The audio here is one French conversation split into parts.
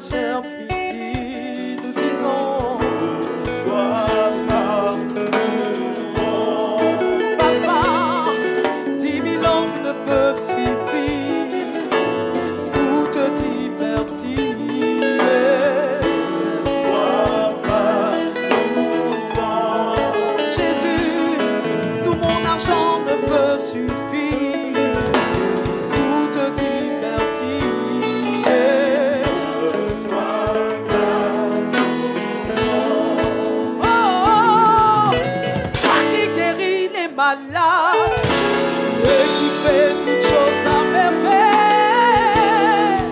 grâce infinie, nous disons, Sois ma louange. Papa, 10 000 langues ne peuvent suffire pour te dire merci. Sois ma louange. Jésus, tout mon argent ne peut suffire pour te dire merci. Sois ma louange. Oh, toi qui guéris les malades et qui fait toutes choses à merveille.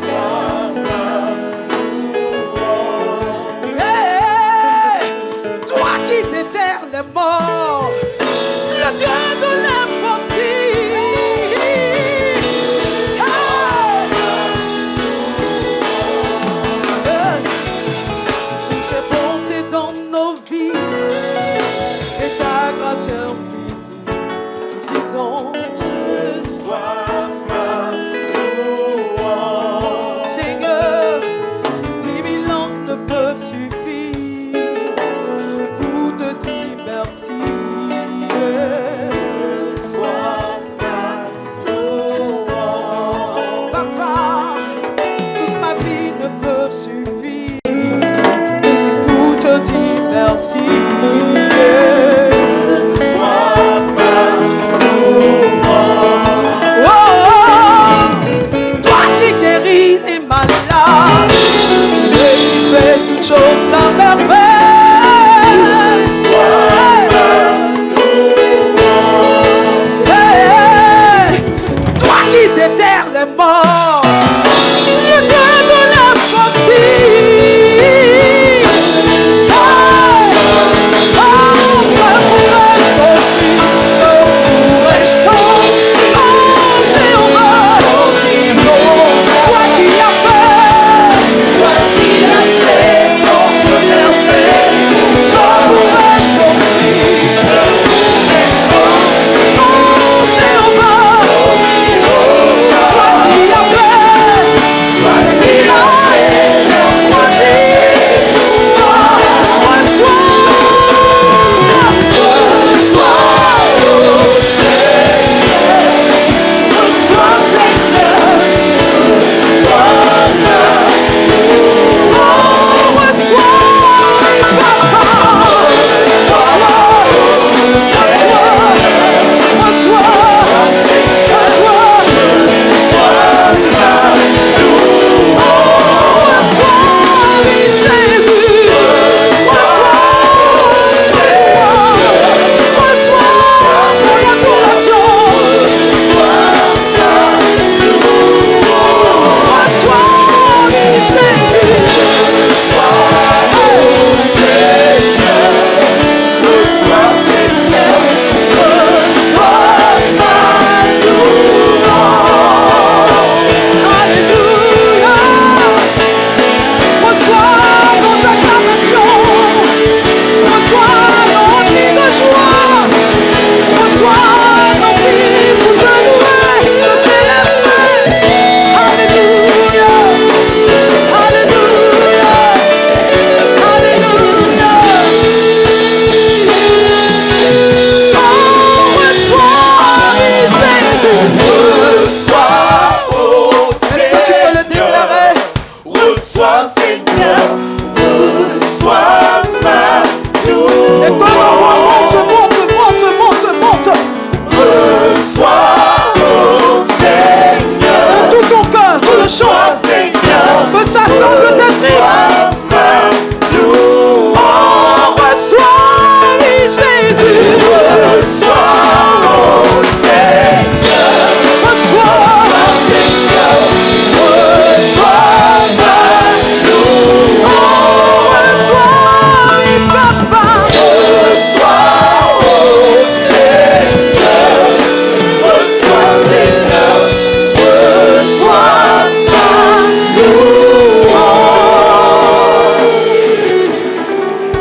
Sois ma louange. Hey, toi qui déterres les morts, le Dieu de l'impossible. Pour tes bontés dans nos vies et ta grâce infinie, disons, Sois ma louange. Seigneur, 10 000 langues ne peuvent suffire pour te dire merci. Sois ma louange. Papa, toute ma vie ne peut suffire pour te dire merci. Sois ma louange. Oh, toi qui guéris les malades et qui fais toutes choses à merveille. Sois ma louange. Hey, toi qui déterres les morts, le Dieu de l'impossible.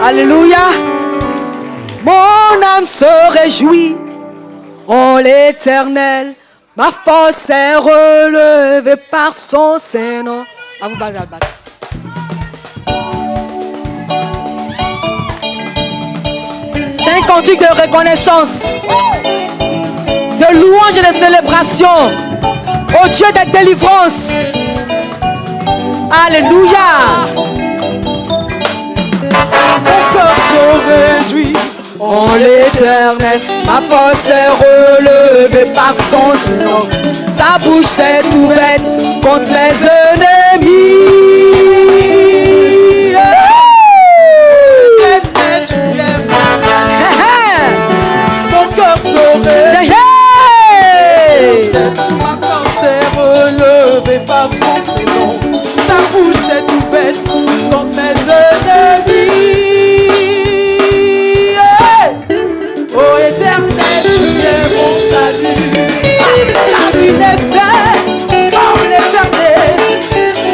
Alléluia. Mon âme se réjouit en l'Éternel. Ma force est relevée par son Saint-Nom. À vous, Bazalbat. cantique de reconnaissance, de louange et de célébration au Dieu de délivrance. Alléluia. Mon cœur se réjouit En l'Éternel, ma force est relevée par son nom. Sa bouche s'est ouverte contre mes ennemis. Éternel, tu es mon cœur se réjouit. Ma force est relevée par son nom. Sa bouche est ouverte contre mes ennemis. Oh Éternel, tu es mon salut. La nuit décède comme l'Éternel.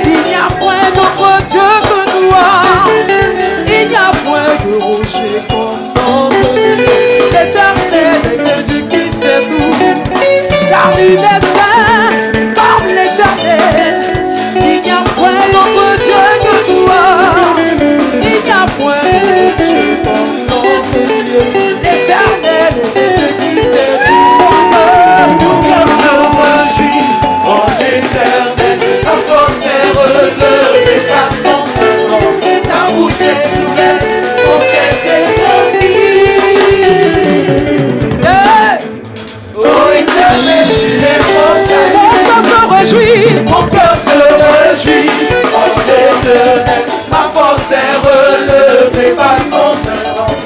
Il n'y a point d'autre Dieu que toi. Il n'y a point de rocher comme notre Dieu. L'Éternel est un Dieu qui sait tout. La nuit décède comme l'Éternel. Il n'y a point d'autre Dieu que toi. Il n'y a point de rocher comme notre Dieu. L'Éternel est un Dieu qui sait tout. Mon cœur se réjouit en l'Éternel, ma force est relevée par son nom. Sa bouche est ouverte pour tes ennemis. Oh Éternel, tu es mon salut. Mon cœur se réjouit. Mon cœur se réjouit en l'Éternel, ma force est relevée par son nom.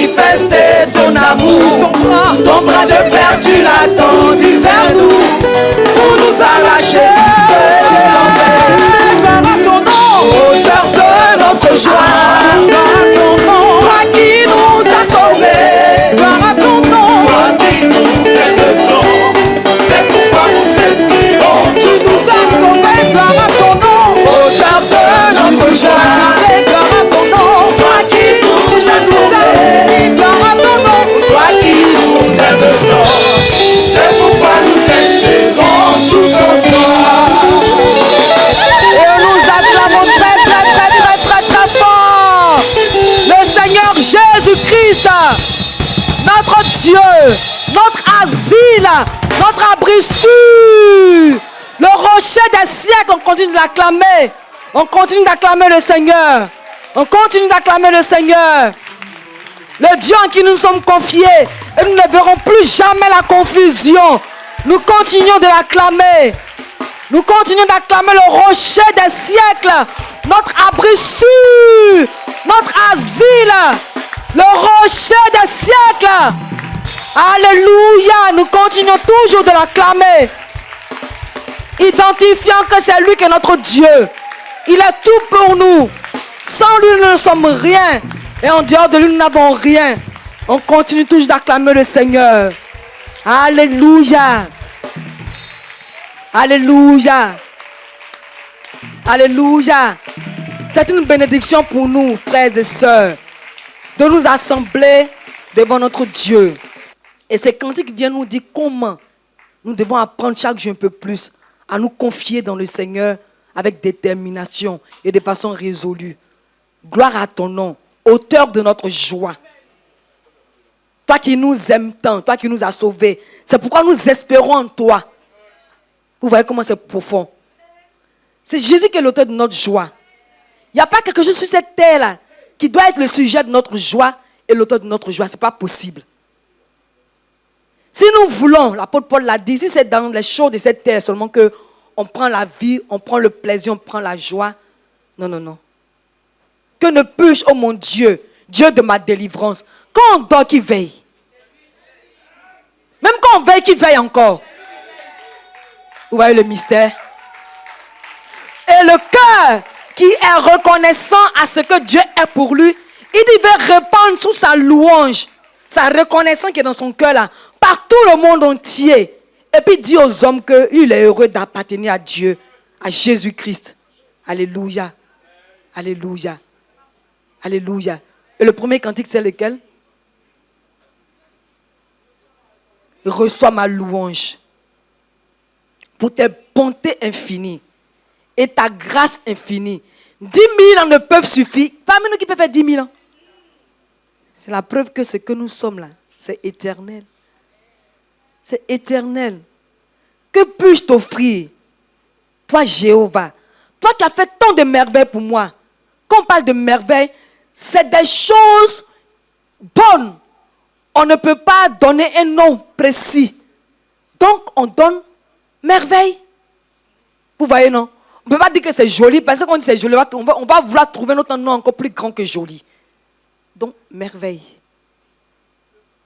manifester son amour. Ton bras de fer, tu l'as tendu vers nous pour nous arracher de l'enfer. Gloire à ton nom, Auteur de notre joie, gloire à ton nom, toi qui nous as sauvés. gloire à ton nom. Toi qui nous aimes tant, c'est pourquoi nous espérons. Tu nous as sauvés, gloire à ton nom. Auteur de notre joie, Et gloire à ton nom. toi qui nous Tu as nous as sauvés. bénis, gloire à ton nom. Toi qui nous Aimes tant, c'est pourquoi nous espérons tous en toi. Et nous acclamons très très très très très très fort le Seigneur Jésus-Christ, notre Dieu, notre asile, notre abri sûr, le rocher des siècles. On continue de l'acclamer, on continue d'acclamer le Seigneur, on continue d'acclamer le Seigneur, le Dieu en qui nous sommes confiés, et nous ne verrons plus jamais la confusion. Nous continuons de l'acclamer. Nous continuons d'acclamer le rocher des siècles, notre abri sûr, notre asile, le rocher des siècles. Alléluia, nous continuons toujours de l'acclamer, identifiant que c'est lui qui est notre Dieu. Il est tout pour nous. Sans lui, nous ne sommes rien. Et en dehors de lui, nous n'avons rien. On continue toujours d'acclamer le Seigneur. Alléluia. Alléluia. Alléluia. C'est une bénédiction pour nous, frères et sœurs, de nous assembler devant notre Dieu. Et ces cantiques viennent nous dire comment nous devons apprendre chaque jour un peu plus à nous confier dans le Seigneur avec détermination et de façon résolue. Gloire à ton nom, auteur de notre joie. Toi qui nous aimes tant, toi qui nous as sauvés. C'est pourquoi nous espérons en toi. Vous voyez comment c'est profond. C'est Jésus qui est l'auteur de notre joie. Il n'y a pas quelque chose sur cette terre-là qui doit être le sujet de notre joie et l'auteur de notre joie. Ce n'est pas possible. Si nous voulons, l'apôtre Paul l'a dit, si c'est dans les choses de cette terre seulement qu'on prend la vie, on prend le plaisir, on prend la joie. Non, non, non. Que ne puis-je, oh mon Dieu, Dieu de ma délivrance, quand on dort, qui veille. Même quand on veille, qui veille encore. Vous voyez le mystère? Et le cœur qui est reconnaissant à ce que Dieu est pour lui, il devait répandre sous sa louange, sa reconnaissance qui est dans son cœur là, par tout le monde entier. Et puis dit aux hommes qu'il est heureux d'appartenir à Dieu, à Jésus-Christ. Alléluia. Alléluia. Alléluia. Et le premier cantique, c'est lequel? Reçois ma louange pour tes bontés infinies et ta grâce infinie. 10 000 ans ne peuvent suffire. Parmi nous qui peuvent faire 10 000 ans. C'est la preuve que ce que nous sommes là, c'est éternel. C'est éternel. Que puis-je t'offrir, toi Jéhovah? Toi qui as fait tant de merveilles pour moi. Quand on parle de merveilles, c'est des choses bonnes. On ne peut pas donner un nom précis. Donc on donne merveille. Vous voyez, non? On ne peut pas dire que c'est joli, parce qu'on dit que c'est joli, on va vouloir trouver notre nom encore plus grand que joli. Donc, merveille.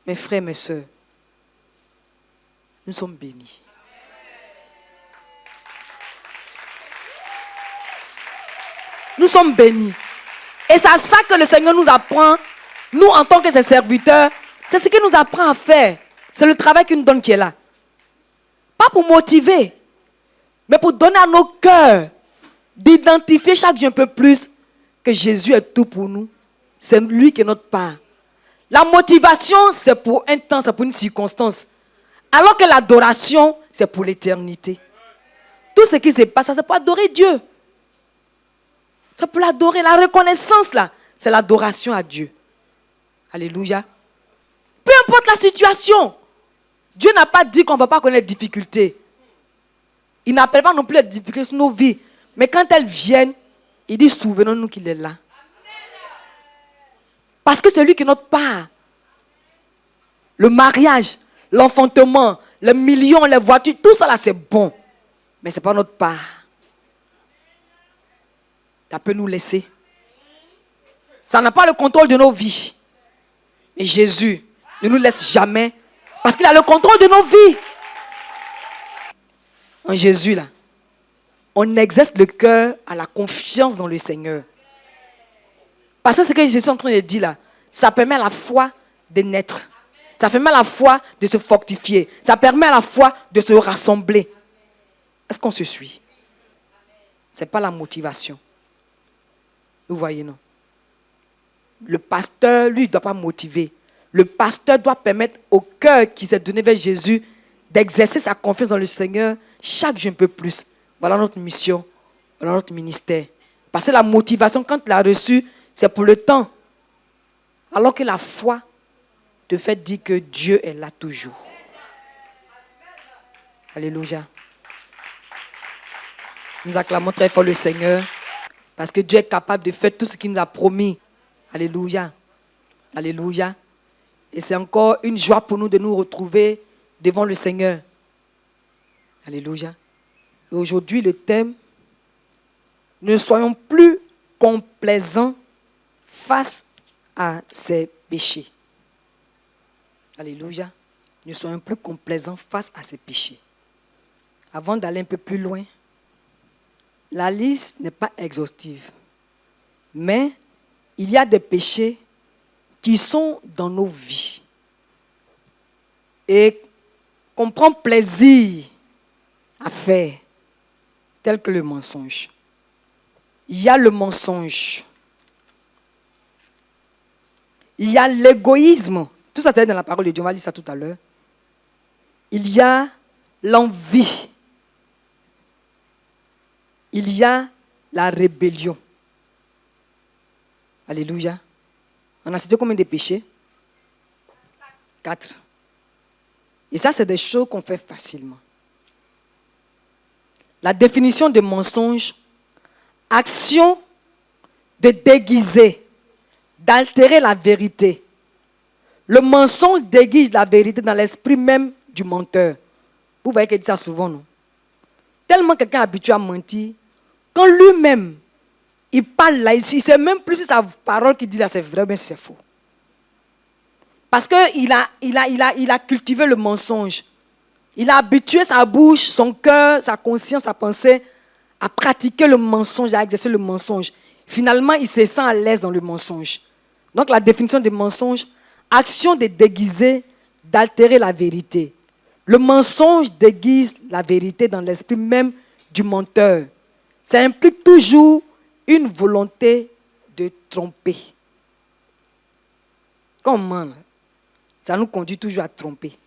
Mes frères, mes sœurs, nous sommes bénis. Nous sommes bénis. Et c'est à ça que le Seigneur nous apprend, nous en tant que ses serviteurs, c'est ce qu'il nous apprend à faire. C'est le travail qu'il nous donne qui est là. Pas pour motiver, mais pour donner à nos cœurs d'identifier chaque jour un peu plus que Jésus est tout pour nous. C'est lui qui est notre part. La motivation, c'est pour un temps, c'est pour une circonstance. Alors que l'adoration, c'est pour l'éternité. Tout ce qui se passe, c'est pour adorer Dieu. C'est pour l'adorer. La reconnaissance, là, c'est l'adoration à Dieu. Alléluia. Peu importe la situation. Dieu n'a pas dit qu'on ne va pas connaître des difficultés. Il n'appelle pas non plus les difficultés sur nos vies. Mais quand elles viennent, il dit souvenons-nous qu'il est là. Parce que c'est lui qui est notre part. Le mariage, l'enfantement, les millions, les voitures, tout ça là c'est bon. Mais ce n'est pas notre part. Ça peut nous laisser. Ça n'a pas le contrôle de nos vies. Et Jésus ne nous laisse jamais parce qu'il a le contrôle de nos vies. En Jésus, là, on exerce le cœur à la confiance dans le Seigneur. Parce que ce que Jésus est en train de dire là, ça permet à la foi de naître. Ça permet à la foi de se fortifier. Ça permet à la foi de se rassembler. Est-ce qu'on se suit? Ce n'est pas la motivation. Vous voyez, non? Le pasteur, lui, ne doit pas motiver. Le pasteur doit permettre au cœur qui s'est donné vers Jésus d'exercer sa confiance dans le Seigneur chaque jour un peu plus. Voilà notre mission, voilà notre ministère. Parce que la motivation, quand tu l'as reçue, c'est pour le temps. Alors que la foi te fait dire que Dieu est là toujours. Alléluia. Nous acclamons très fort le Seigneur parce que Dieu est capable de faire tout ce qu'il nous a promis. Alléluia. Alléluia. Et c'est encore une joie pour nous de nous retrouver devant le Seigneur. Alléluia. Et aujourd'hui, le thème, ne soyons plus complaisants face à ses péchés. Alléluia. Ne soyons plus complaisants face à ses péchés. Avant d'aller un peu plus loin, la liste n'est pas exhaustive. Mais il y a des péchés qui sont dans nos vies et qu'on prend plaisir à faire, tel que le mensonge. Il y a le mensonge. Il y a l'égoïsme. Tout ça, c'est dans la parole de Dieu. On va lire ça tout à l'heure. Il y a l'envie. Il y a la rébellion. Alléluia. On a cité combien de péchés? 4. Et ça, c'est des choses qu'on fait facilement. La définition de mensonge, action de déguiser, d'altérer la vérité. Le mensonge déguise la vérité dans l'esprit même du menteur. Vous voyez qu'il dit ça souvent, non? Tellement quelqu'un est habitué à mentir, quand lui-même, il parle là, il ne sait même plus si sa parole qu'il dit là, c'est vrai ou bien c'est faux. Parce qu'il a cultivé le mensonge. Il a habitué sa bouche, son cœur, sa conscience, sa pensée à pratiquer le mensonge, à exercer le mensonge. Finalement, il se sent à l'aise dans le mensonge. Donc la définition de mensonge, action de déguiser, d'altérer la vérité. Le mensonge déguise la vérité dans l'esprit même du menteur. Ça implique toujours une volonté de tromper. Comment? Ça nous conduit toujours à tromper.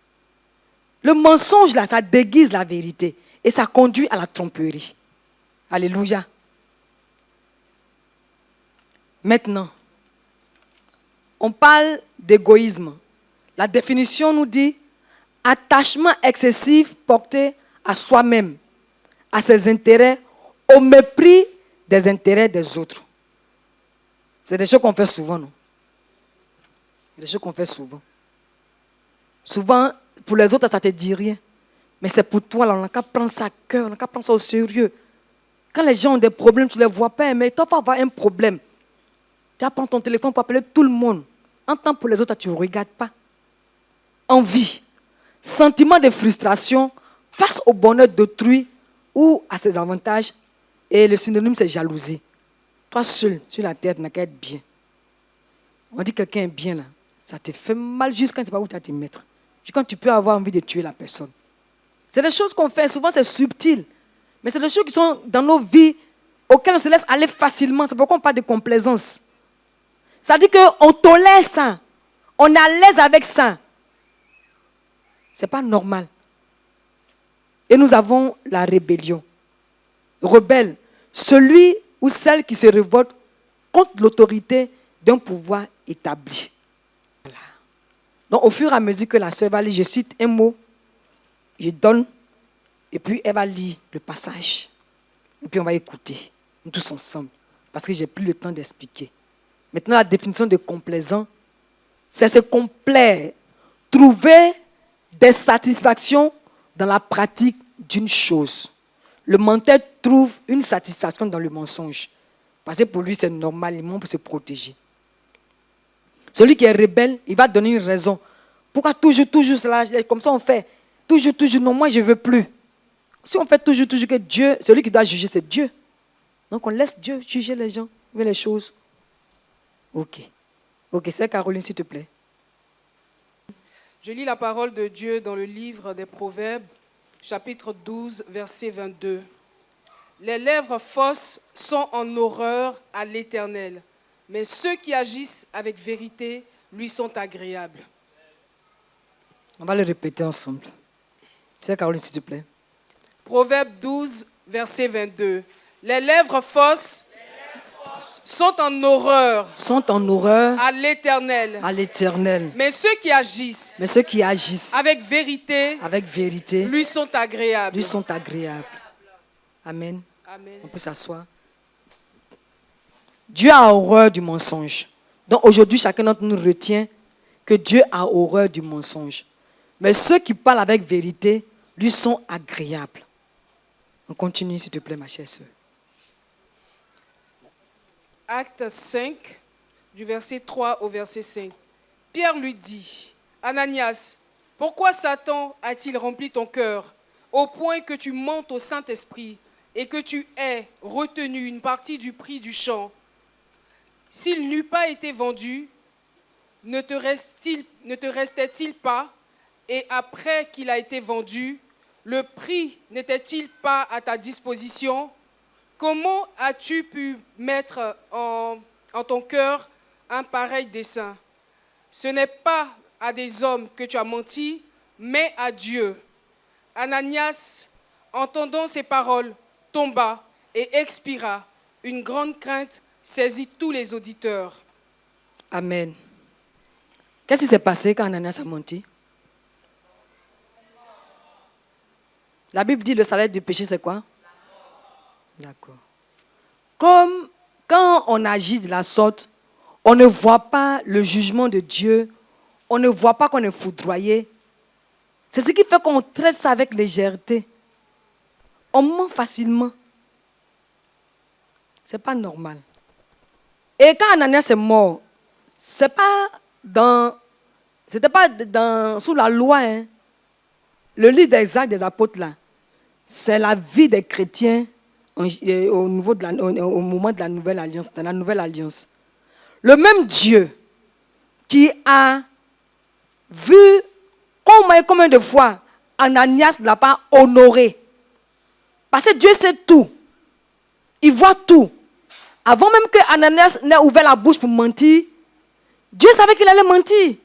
Le mensonge, là, ça déguise la vérité et ça conduit à la tromperie. Alléluia. Maintenant, on parle d'égoïsme. La définition nous dit attachement excessif porté à soi-même, à ses intérêts, au mépris des intérêts des autres. C'est des choses qu'on fait souvent, non? Des choses qu'on fait souvent. Souvent, pour les autres, ça ne te dit rien. Mais c'est pour toi, là, on n'a qu'à prendre ça à cœur, on n'a qu'à prendre ça au sérieux. Quand les gens ont des problèmes, tu ne les vois pas, mais toi, tu vas avoir un problème. Tu vas prendre ton téléphone pour appeler tout le monde. En temps pour les autres, tu ne regardes pas. Envie, sentiment de frustration face au bonheur d'autrui ou à ses avantages. Et le synonyme, c'est jalousie. Toi seul, sur la terre, tu n'as qu'à être bien. On dit que quelqu'un est bien, là. Ça te fait mal jusqu'à ne sais pas où tu vas te mettre. Quand tu peux avoir envie de tuer la personne. C'est des choses qu'on fait, souvent c'est subtil. Mais c'est des choses qui sont dans nos vies auxquelles on se laisse aller facilement. C'est pourquoi on parle de complaisance. Ça dit qu'on tolère ça. On est à l'aise avec ça. Ce n'est pas normal. Et nous avons la rébellion. Rebelle, celui ou celle qui se révolte contre l'autorité d'un pouvoir établi. Voilà. Donc, au fur et à mesure que la sœur va lire, je cite un mot, je donne, et puis elle va lire le passage. Et puis on va écouter, nous tous ensemble, parce que je n'ai plus le temps d'expliquer. Maintenant, la définition de complaisant, c'est se complaire, trouver des satisfactions dans la pratique d'une chose. Le menteur trouve une satisfaction dans le mensonge, parce que pour lui, c'est normal, il ment pour se protéger. Celui qui est rebelle, il va donner une raison. Pourquoi toujours cela? Comme ça on fait. Toujours, non, moi je ne veux plus. Si on fait toujours que Dieu, celui qui doit juger, c'est Dieu. Donc on laisse Dieu juger les gens, les choses. Ok, c'est Caroline, s'il te plaît. Je lis la parole de Dieu dans le livre des Proverbes, chapitre 12, verset 22. Les lèvres fausses sont en horreur à l'Éternel, mais ceux qui agissent avec vérité lui sont agréables. On va le répéter ensemble. C'est Caroline, s'il te plaît. Proverbe 12, verset 22. Les lèvres fausses sont en horreur à l'Éternel. Mais ceux qui agissent avec vérité lui sont agréables. Amen. On peut s'asseoir. Dieu a horreur du mensonge. Donc aujourd'hui, chacun d'entre nous retient que Dieu a horreur du mensonge. Mais ceux qui parlent avec vérité lui sont agréables. On continue, s'il te plaît, ma chère sœur. Acte 5, du verset 3 au verset 5. Pierre lui dit, Ananias, pourquoi Satan a-t-il rempli ton cœur au point que tu mentes au Saint-Esprit et que tu aies retenu une partie du prix du champ? S'il n'eût pas été vendu, ne te restait-il pas, et après qu'il a été vendu, le prix n'était-il pas à ta disposition? Comment as-tu pu mettre en ton cœur un pareil dessein? Ce n'est pas à des hommes que tu as menti, mais à Dieu. Ananias, entendant ces paroles, tomba et expira. Une grande crainte saisit tous les auditeurs. Amen. Qu'est-ce qui s'est passé quand Ananias a menti? La Bible dit le salaire du péché, c'est quoi? D'accord. Comme quand on agit de la sorte, on ne voit pas le jugement de Dieu, on ne voit pas qu'on est foudroyé. C'est ce qui fait qu'on traite ça avec légèreté. On ment facilement. Ce n'est pas normal. Et quand Ananias est mort, c'était pas sous la loi. Hein. Le livre des Actes des Apôtres, là, c'est la vie des chrétiens au moment de la Nouvelle Alliance, dans la Nouvelle Alliance. Le même Dieu qui a vu combien de fois Ananias ne l'a pas honoré. Parce que Dieu sait tout. Il voit tout. Avant même que Ananias n'ait ouvert la bouche pour mentir, Dieu savait qu'il allait mentir.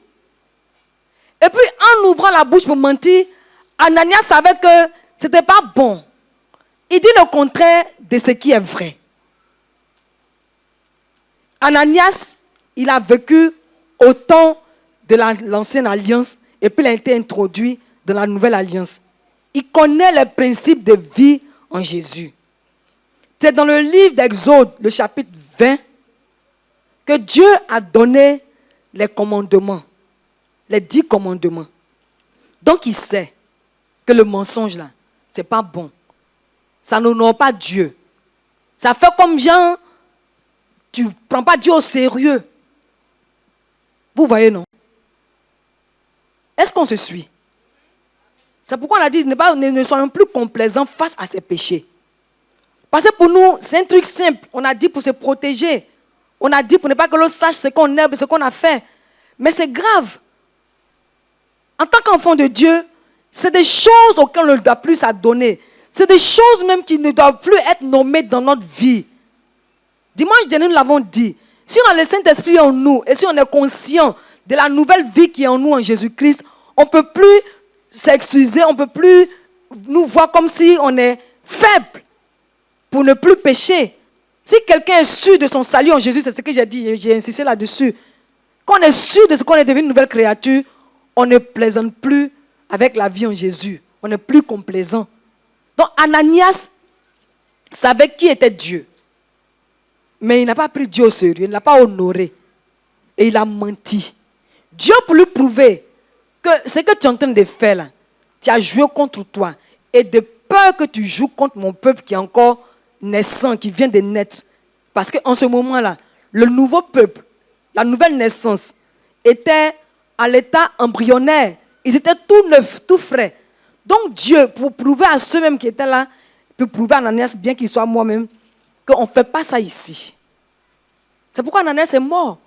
Et puis en ouvrant la bouche pour mentir, Ananias savait que ce n'était pas bon. Il dit le contraire de ce qui est vrai. Ananias, il a vécu au temps de l'ancienne alliance et puis il a été introduit dans la nouvelle alliance. Il connaît les principes de vie en Jésus. C'est dans le livre d'Exode, le chapitre 20, que Dieu a donné les commandements, les 10 commandements. Donc il sait que le mensonge là, ce n'est pas bon. Ça n'honore pas Dieu. Ça fait comme genre, tu ne prends pas Dieu au sérieux. Vous voyez, non? Est-ce qu'on se suit? C'est pourquoi on a dit ne soyons plus complaisants face à ces péchés. Parce que pour nous, c'est un truc simple. On a dit pour se protéger. On a dit pour ne pas que l'autre sache ce qu'on est, ce qu'on a fait. Mais c'est grave. En tant qu'enfant de Dieu, c'est des choses auxquelles on ne doit plus s'adonner. C'est des choses même qui ne doivent plus être nommées dans notre vie. Dimanche dernier, nous l'avons dit. Si on a le Saint-Esprit en nous et si on est conscient de la nouvelle vie qui est en nous en Jésus-Christ, on ne peut plus s'excuser, on ne peut plus nous voir comme si on est faible pour ne plus pécher. Si quelqu'un est sûr de son salut en Jésus, c'est ce que j'ai dit, j'ai insisté là-dessus. Quand on est sûr de ce qu'on est devenu une nouvelle créature, on ne plaisante plus avec la vie en Jésus. On n'est plus complaisant. Donc Ananias savait qui était Dieu. Mais il n'a pas pris Dieu au sérieux, il ne l'a pas honoré. Et il a menti. Dieu pour lui prouver que ce que tu es en train de faire là, tu as joué contre toi. Et de peur que tu joues contre mon peuple qui est encore naissant, qui vient de naître. Parce qu'en ce moment-là, le nouveau peuple, la nouvelle naissance, étaient à l'état embryonnaire. Ils étaient tout neufs, tout frais. Donc Dieu, pour prouver à ceux-mêmes qui étaient là, peut prouver à Ananias, bien qu'il soit moi-même, qu'on ne fait pas ça ici. C'est pourquoi Ananias est mort.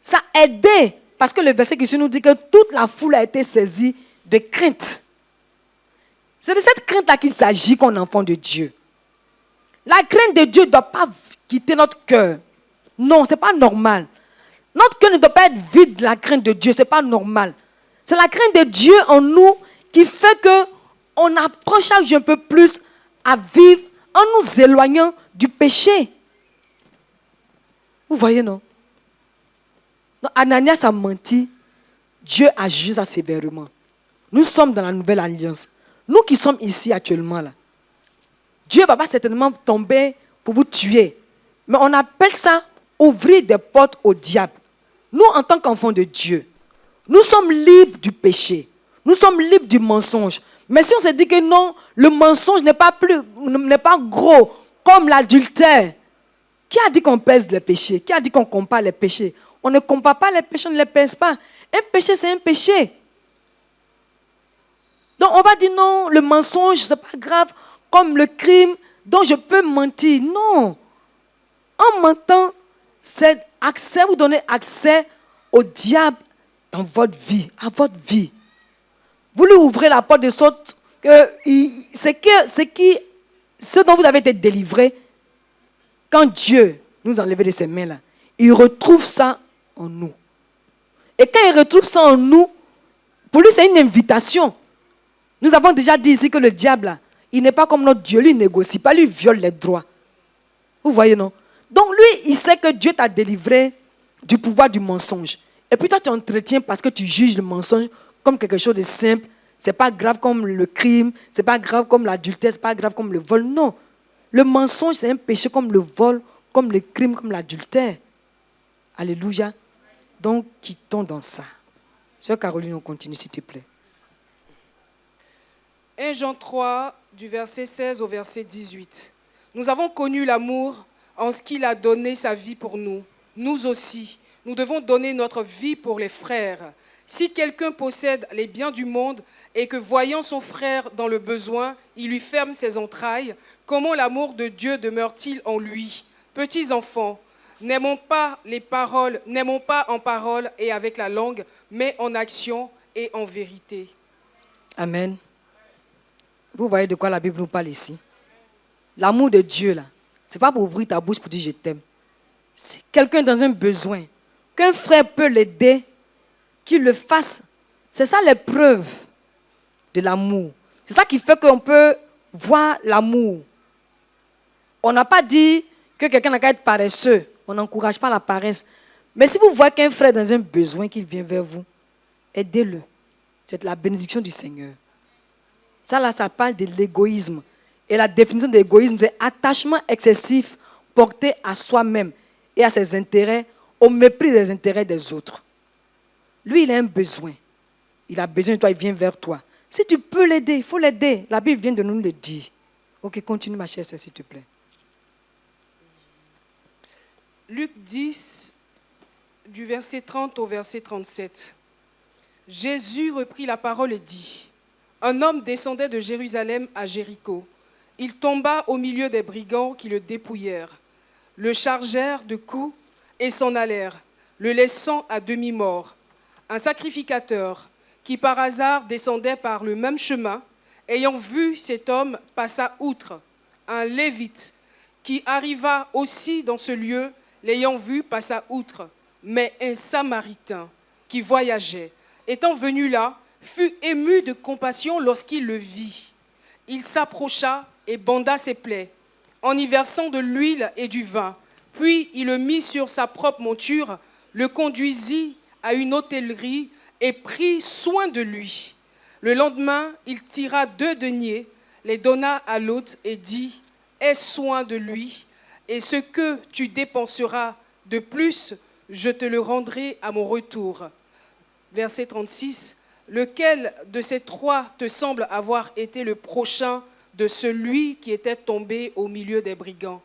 Ça a aidé, parce que le verset qui suit nous dit que toute la foule a été saisie de crainte. C'est de cette crainte-là qu'il s'agit qu'on est enfant de Dieu. La crainte de Dieu ne doit pas quitter notre cœur. Non, ce n'est pas normal. Notre cœur ne doit pas être vide de la crainte de Dieu, ce n'est pas normal. C'est la crainte de Dieu en nous qui fait qu'on apprend chaque jour un peu plus à vivre en nous éloignant du péché. Vous voyez, non? Non, Ananias a menti. Dieu a jugé ça sévèrement. Nous sommes dans la nouvelle alliance. Nous qui sommes ici actuellement, là, Dieu ne va pas certainement tomber pour vous tuer. Mais on appelle ça ouvrir des portes au diable. Nous, en tant qu'enfants de Dieu, nous sommes libres du péché. Nous sommes libres du mensonge. Mais si on se dit que non, le mensonge n'est pas gros comme l'adultère. Qui a dit qu'on pèse les péchés? Qui a dit qu'on compare les péchés? On ne compare pas les péchés, on ne les pèse pas. Un péché, c'est un péché. Donc on va dire non, le mensonge, ce n'est pas grave, comme le crime, dont je peux mentir. Non. En mentant, c'est accès, vous donnez accès au diable dans votre vie, à votre vie. Vous lui ouvrez la porte de sorte que ce dont vous avez été délivré, quand Dieu nous enlève de ses mains-là, il retrouve ça en nous. Et quand il retrouve ça en nous, pour lui, c'est une invitation. Nous avons déjà dit ici que le diable, là, il n'est pas comme notre Dieu, lui, il ne négocie pas, lui, il viole les droits. Vous voyez, non? Donc, lui, il sait que Dieu t'a délivré du pouvoir du mensonge. Et puis, toi, tu entretiens parce que tu juges le mensonge comme quelque chose de simple. Ce n'est pas grave comme le crime, ce n'est pas grave comme l'adultère, ce n'est pas grave comme le vol. Non. Le mensonge, c'est un péché comme le vol, comme le crime, comme l'adultère. Alléluia. Donc, quittons dans ça. Sœur Caroline, on continue, s'il te plaît. 1 Jean 3, du verset 16 au verset 18. Nous avons connu l'amour en ce qu'il a donné sa vie pour nous. Nous aussi, nous devons donner notre vie pour les frères. Si quelqu'un possède les biens du monde et que, voyant son frère dans le besoin, il lui ferme ses entrailles, comment l'amour de Dieu demeure-t-il en lui? Petits enfants, n'aimons pas en parole et avec la langue, mais en action et en vérité. Amen. Vous voyez de quoi la Bible nous parle ici? L'amour de Dieu, là, ce n'est pas pour ouvrir ta bouche pour dire je t'aime. Si quelqu'un est dans un besoin, qu'un frère peut l'aider, qu'il le fasse. C'est ça l'épreuve de l'amour. C'est ça qui fait qu'on peut voir l'amour. On n'a pas dit que quelqu'un n'a qu'à être paresseux. On n'encourage pas la paresse. Mais si vous voyez qu'un frère est dans un besoin, qu'il vient vers vous, aidez-le. C'est la bénédiction du Seigneur. Ça, là, ça parle de l'égoïsme. Et la définition de l'égoïsme, c'est attachement excessif porté à soi-même et à ses intérêts, au mépris des intérêts des autres. Lui, il a un besoin. Il a besoin de toi, il vient vers toi. Si tu peux l'aider, il faut l'aider. La Bible vient de nous le dire. Ok, continue ma chère sœur, s'il te plaît. Luc 10, du verset 30 au verset 37. Jésus reprit la parole et dit: un homme descendait de Jérusalem à Jéricho. Il tomba au milieu des brigands qui le dépouillèrent, le chargèrent de coups et s'en allèrent, le laissant à demi-mort. Un sacrificateur qui par hasard descendait par le même chemin, ayant vu cet homme, passa outre. Un lévite qui arriva aussi dans ce lieu, l'ayant vu, passa outre. Mais un samaritain qui voyageait, étant venu là, fut ému de compassion lorsqu'il le vit. Il s'approcha et banda ses plaies, en y versant de l'huile et du vin. Puis il le mit sur sa propre monture, le conduisit à une hôtellerie et prit soin de lui. Le lendemain, il tira 2 deniers, les donna à l'hôte et dit: aie soin de lui, et ce que tu dépenseras de plus, je te le rendrai à mon retour. Verset 36. Lequel de ces 3 te semble avoir été le prochain de celui qui était tombé au milieu des brigands?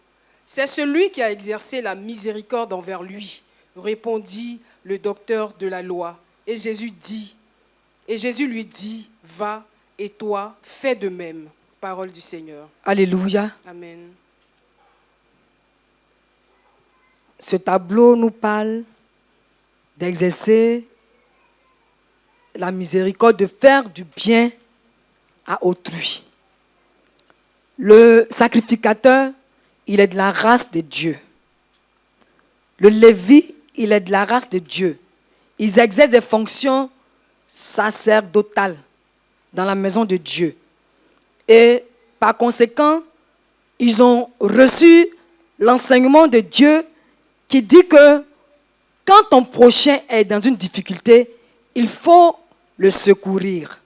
C'est celui qui a exercé la miséricorde envers lui. répondit le docteur de la loi. Et Jésus lui dit, va et toi, fais de même. Parole du Seigneur. Alléluia. Amen. Ce tableau nous parle d'exercer la miséricorde, de faire du bien à autrui. Le sacrificateur, il est de la race de Dieu. Le Lévi, il est de la race de Dieu. Ils exercent des fonctions sacerdotales dans la maison de Dieu. Et par conséquent, ils ont reçu l'enseignement de Dieu qui dit que quand ton prochain est dans une difficulté, il faut le secourir.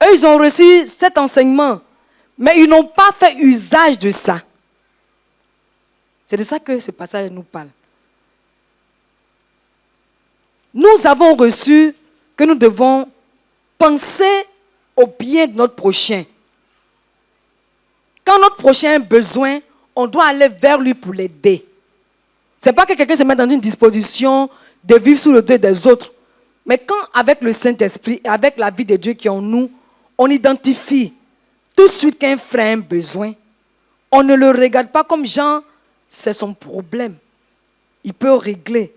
Eux, ils ont reçu cet enseignement, mais ils n'ont pas fait usage de ça. C'est de ça que ce passage nous parle. Nous avons reçu que nous devons penser au bien de notre prochain. Quand notre prochain a besoin, on doit aller vers lui pour l'aider. Ce n'est pas que quelqu'un se met dans une disposition de vivre sous le deuil des autres. Mais quand, avec le Saint-Esprit et avec la vie de Dieu qui est en nous, on identifie tout de suite qu'un frère a un besoin, on ne le regarde pas comme genre, c'est son problème. Il peut régler.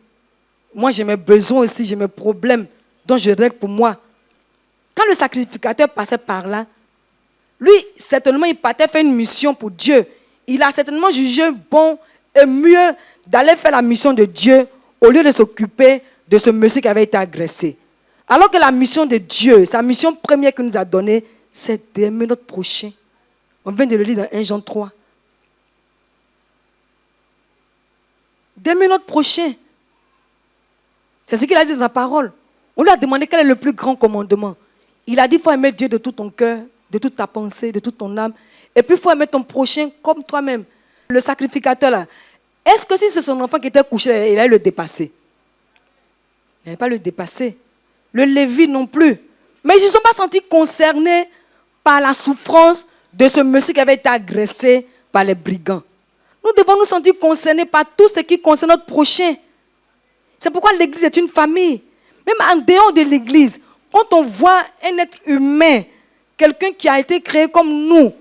Moi, j'ai mes besoins aussi, j'ai mes problèmes, donc je règle pour moi. Quand le sacrificateur passait par là, lui, certainement, il partait faire une mission pour Dieu. Il a certainement jugé bon et mieux d'aller faire la mission de Dieu au lieu de s'occuper de ce monsieur qui avait été agressé. Alors que la mission de Dieu, sa mission première qu'il nous a donnée, c'est d'aimer notre prochain. On vient de le lire dans 1 Jean 3. D'aimer notre prochain. C'est ce qu'il a dit dans sa parole. On lui a demandé quel est le plus grand commandement. Il a dit qu'il faut aimer Dieu de tout ton cœur, de toute ta pensée, de toute ton âme. Et puis il faut aimer ton prochain comme toi-même. Le sacrificateur là, est-ce que si c'est son enfant qui était couché, il allait le dépasser? Il n'allait pas le dépasser. Le Lévi non plus. Mais ils ne se sont pas sentis concernés par la souffrance de ce monsieur qui avait été agressé par les brigands. Nous devons nous sentir concernés par tout ce qui concerne notre prochain. C'est pourquoi l'Église est une famille. Même en dehors de l'Église, quand on voit un être humain, quelqu'un qui a été créé comme nous,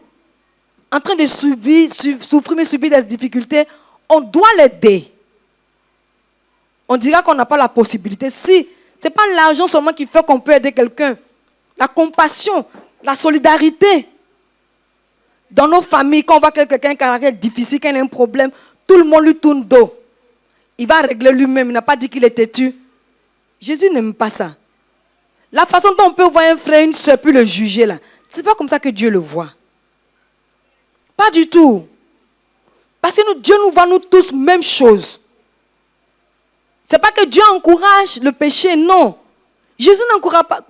en train de souffrir mais subir des difficultés, on doit l'aider. On dira qu'on n'a pas la possibilité. Si, ce n'est pas l'argent seulement qui fait qu'on peut aider quelqu'un. La compassion, la solidarité. Dans nos familles, quand on voit que quelqu'un a un caractère difficile, qu'il a un problème, tout le monde lui tourne dos. Il va régler lui-même, il n'a pas dit qu'il est têtu. Jésus n'aime pas ça. La façon dont on peut voir un frère, une soeur, puis le juger, là, ce n'est pas comme ça que Dieu le voit. Pas du tout. Parce que Dieu nous voit nous tous même chose. Ce n'est pas que Dieu encourage le péché, non. Jésus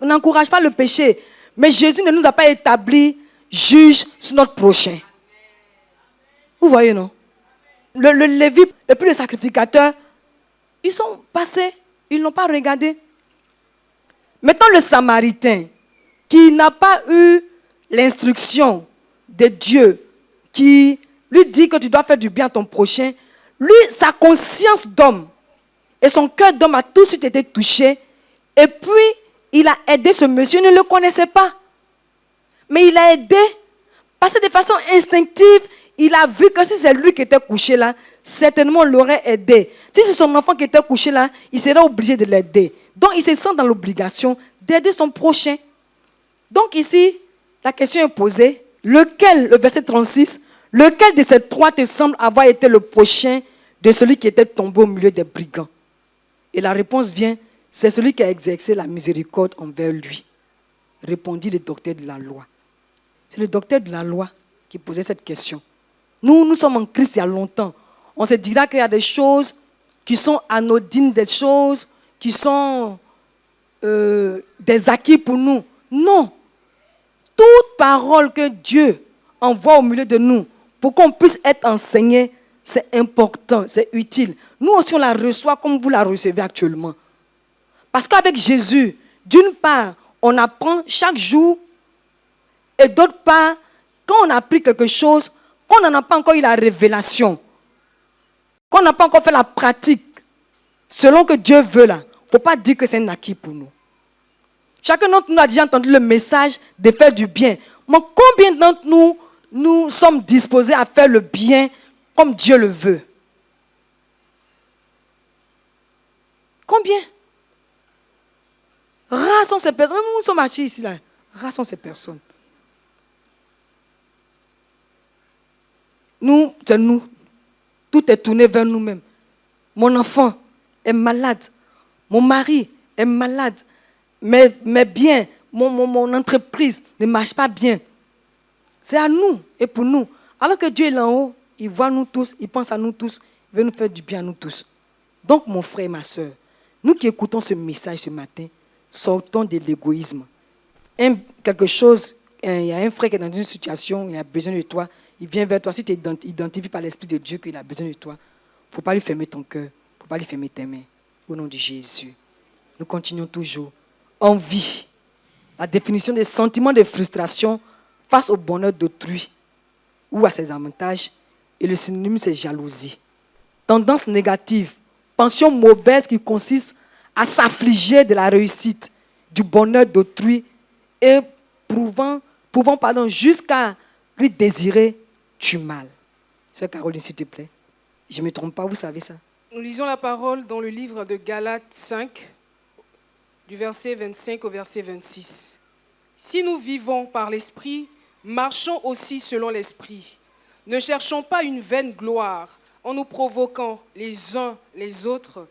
n'encourage pas le péché. Mais Jésus ne nous a pas établi juge sur notre prochain. Vous voyez, non? Le Lévi et puis le sacrificateur, ils sont passés, ils n'ont pas regardé. Maintenant, le Samaritain, qui n'a pas eu l'instruction de Dieu, qui lui dit que tu dois faire du bien à ton prochain, lui, sa conscience d'homme et son cœur d'homme a tout de suite été touché. Et puis, il a aidé ce monsieur, il ne le connaissait pas. Mais il a aidé, parce que de façon instinctive, il a vu que si c'est lui qui était couché là, certainement on l'aurait aidé. Si c'est son enfant qui était couché là, il serait obligé de l'aider. Donc il se sent dans l'obligation d'aider son prochain. Donc ici, la question est posée. Lequel, le verset 36, lequel de ces trois te semble avoir été le prochain de celui qui était tombé au milieu des brigands? Et la réponse vient, c'est celui qui a exercé la miséricorde envers lui. Répondit le docteur de la loi. C'est le docteur de la loi qui posait cette question. Nous sommes en Christ il y a longtemps. On se dira qu'il y a des choses qui sont anodines, des choses qui sont des acquis pour nous. Non. Toute parole que Dieu envoie au milieu de nous pour qu'on puisse être enseigné, c'est important, c'est utile. Nous aussi, on la reçoit comme vous la recevez actuellement. Parce qu'avec Jésus, d'une part, on apprend chaque jour, et d'autre part, quand on a appris quelque chose, qu'on n'en a pas encore eu la révélation, qu'on n'a pas encore fait la pratique, selon que Dieu veut là, il ne faut pas dire que c'est un acquis pour nous. Chacun d'entre nous a déjà entendu le message de faire du bien. Mais combien d'entre nous, nous sommes disposés à faire le bien comme Dieu le veut? Combien? Rares sont ces personnes. Même nous sommes assis ici là. Rares sont ces personnes. Nous, c'est nous. Tout est tourné vers nous-mêmes. Mon enfant est malade. Mon mari est malade. Mes biens, mon entreprise ne marche pas bien. C'est à nous et pour nous. Alors que Dieu est là en haut, il voit nous tous, il pense à nous tous, il veut nous faire du bien à nous tous. Donc, mon frère et ma soeur, nous qui écoutons ce message ce matin, sortons de l'égoïsme. Il y a un frère qui est dans une situation, il a besoin de toi, il vient vers toi. Si tu es identifié par l'Esprit de Dieu qu'il a besoin de toi, il ne faut pas lui fermer ton cœur, il ne faut pas lui fermer tes mains. Au nom de Jésus, nous continuons toujours. Envie, la définition des sentiments de frustration face au bonheur d'autrui ou à ses avantages, et le synonyme c'est jalousie. Tendance négative, pension mauvaise qui consiste à s'affliger de la réussite, du bonheur d'autrui et pouvant jusqu'à lui désirer du mal. Sœur Caroline, s'il te plaît. Je ne me trompe pas, vous savez ça. Nous lisons la parole dans le livre de Galates 5, du verset 25 au verset 26. Si nous vivons par l'Esprit, marchons aussi selon l'Esprit. Ne cherchons pas une vaine gloire en nous provoquant les uns les autres,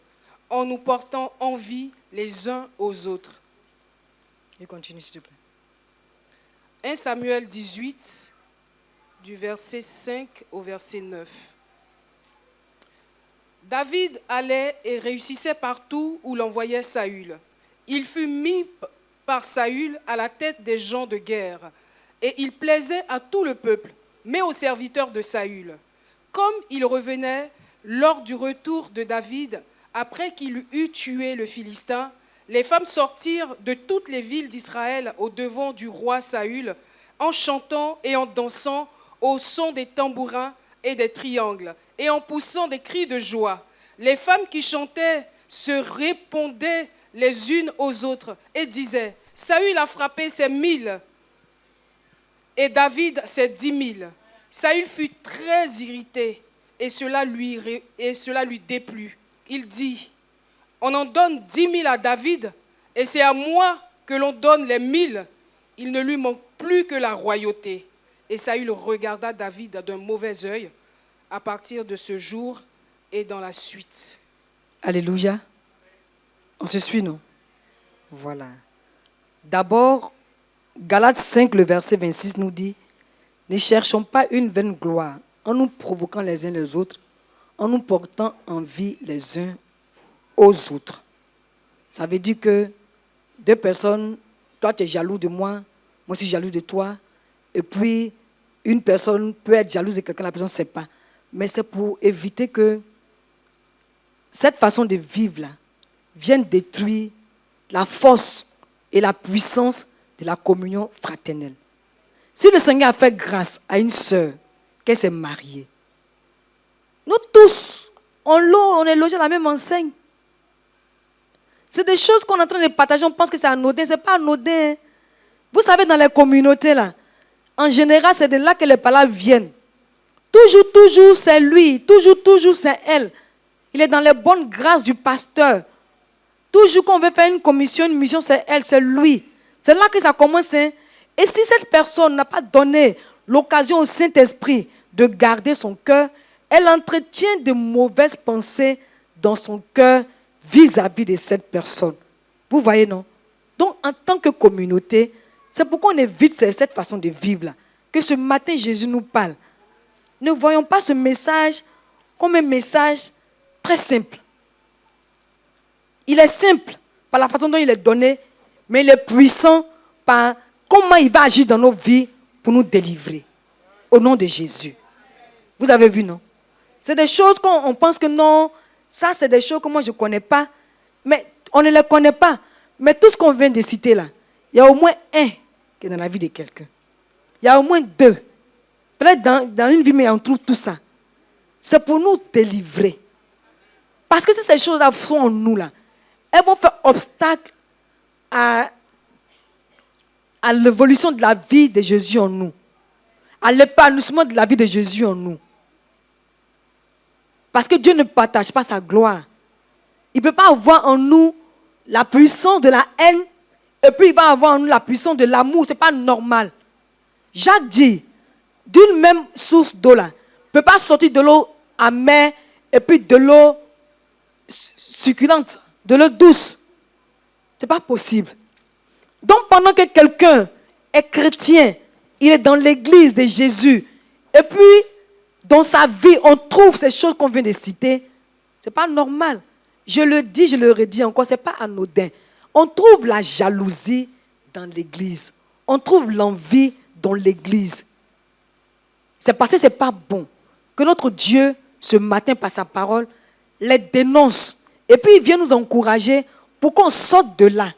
en nous portant envie les uns aux autres. Et continue, s'il te plaît. 1 Samuel 18, du verset 5 au verset 9. David allait et réussissait partout où l'envoyait Saül. Il fut mis par Saül à la tête des gens de guerre, et il plaisait à tout le peuple, mais aux serviteurs de Saül. Comme il revenait lors du retour de David, après qu'il eut tué le Philistin, les femmes sortirent de toutes les villes d'Israël au devant du roi Saül, en chantant et en dansant au son des tambourins et des triangles, et en poussant des cris de joie. Les femmes qui chantaient se répondaient les unes aux autres et disaient, « Saül a frappé ses 1000 et David ses 10 000. » Saül fut très irrité et cela lui déplut. Il dit, « On en donne 10 000 à David et c'est à moi que l'on donne les 1000. Il ne lui manque plus que la royauté. » Et Saül regarda David d'un mauvais œil à partir de ce jour et dans la suite. Alléluia. On se suit, non? Voilà. D'abord, Galates 5, le verset 26 nous dit, « Ne cherchons pas une vaine gloire en nous provoquant les uns les autres, en nous portant envie les uns aux autres. » Ça veut dire que deux personnes, toi tu es jaloux de moi, moi aussi jaloux de toi, et puis une personne peut être jalouse de quelqu'un, la personne ne sait pas. Mais c'est pour éviter que cette façon de vivre là vienne détruire la force et la puissance de la communion fraternelle. Si le Seigneur a fait grâce à une sœur qu'elle s'est mariée, nous tous, on est logés à la même enseigne. C'est des choses qu'on est en train de partager, on pense que c'est anodin, ce n'est pas anodin. Vous savez, dans les communautés là, en général, c'est de là que les palabres viennent. Toujours, c'est lui. Toujours, c'est elle. Il est dans les bonnes grâces du pasteur. Toujours qu'on veut faire une commission, une mission, c'est elle, c'est lui. C'est là que ça commence. Hein. Et si cette personne n'a pas donné l'occasion au Saint-Esprit de garder son cœur, elle entretient de mauvaises pensées dans son cœur vis-à-vis de cette personne. Vous voyez, non? Donc, en tant que communauté, c'est pourquoi on évite cette façon de vivre-là. Que ce matin, Jésus nous parle. Ne voyons pas ce message comme un message très simple. Il est simple par la façon dont il est donné, mais il est puissant par comment il va agir dans nos vies pour nous délivrer. Au nom de Jésus. Vous avez vu, non? C'est des choses qu'on pense que non, ça c'est des choses que moi je ne connais pas, mais on ne les connaît pas. Mais tout ce qu'on vient de citer là, il y a au moins un qui est dans la vie de quelqu'un. Il y a au moins deux. Peut-être dans une vie, mais on trouve tout ça. C'est pour nous délivrer. Parce que si ces choses-là sont en nous, là, elles vont faire obstacle à l'évolution de la vie de Jésus en nous, à l'épanouissement de la vie de Jésus en nous. Parce que Dieu ne partage pas sa gloire. Il ne peut pas avoir en nous la puissance de la haine et puis il va avoir en nous la puissance de l'amour. Ce n'est pas normal. Jacques dit, d'une même source d'eau là, ne peut pas sortir de l'eau amère et puis de l'eau succulente, de l'eau douce. Ce n'est pas possible. Donc pendant que quelqu'un est chrétien, il est dans l'église de Jésus, et puis dans sa vie, on trouve ces choses qu'on vient de citer, ce n'est pas normal. Je le dis, je le redis encore, ce n'est pas anodin. On trouve la jalousie dans l'église. On trouve l'envie dans l'église. C'est parce que ce n'est pas bon que notre Dieu, ce matin, par sa parole, les dénonce. Et puis il vient nous encourager pour qu'on sorte de là.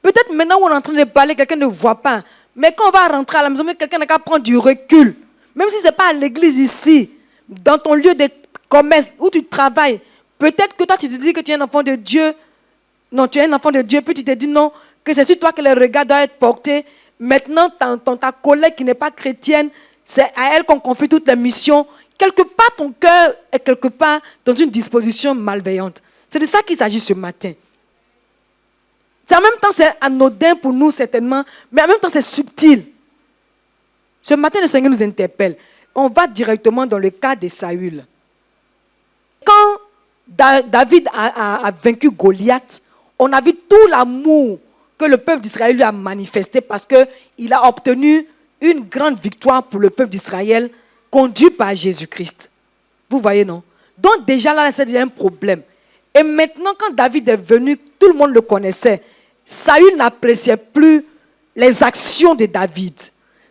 Peut-être maintenant où on est en train de parler, quelqu'un ne voit pas. Mais quand on va rentrer à la maison, quelqu'un n'a qu'à prendre du recul. Même si ce n'est pas à l'église ici, dans ton lieu de commerce, où tu travailles. Peut-être que toi, tu te dis que tu es un enfant de Dieu. Non, tu es un enfant de Dieu. Puis tu te dis non, que c'est sur toi que les regards doivent être portés. Maintenant, ta collègue qui n'est pas chrétienne, c'est à elle qu'on confie toutes les missions. Quelque part, ton cœur est quelque part dans une disposition malveillante. C'est de ça qu'il s'agit ce matin. En même temps, c'est anodin pour nous, certainement, mais en même temps, c'est subtil. Ce matin, le Seigneur nous interpelle. On va directement dans le cas de Saül. Quand David a vaincu Goliath, on a vu tout l'amour que le peuple d'Israël lui a manifesté parce qu'il a obtenu une grande victoire pour le peuple d'Israël conduit par Jésus-Christ. Vous voyez, non? Donc déjà là, c'est déjà un problème. Et maintenant, quand David est venu, tout le monde le connaissait. Saül n'appréciait plus les actions de David.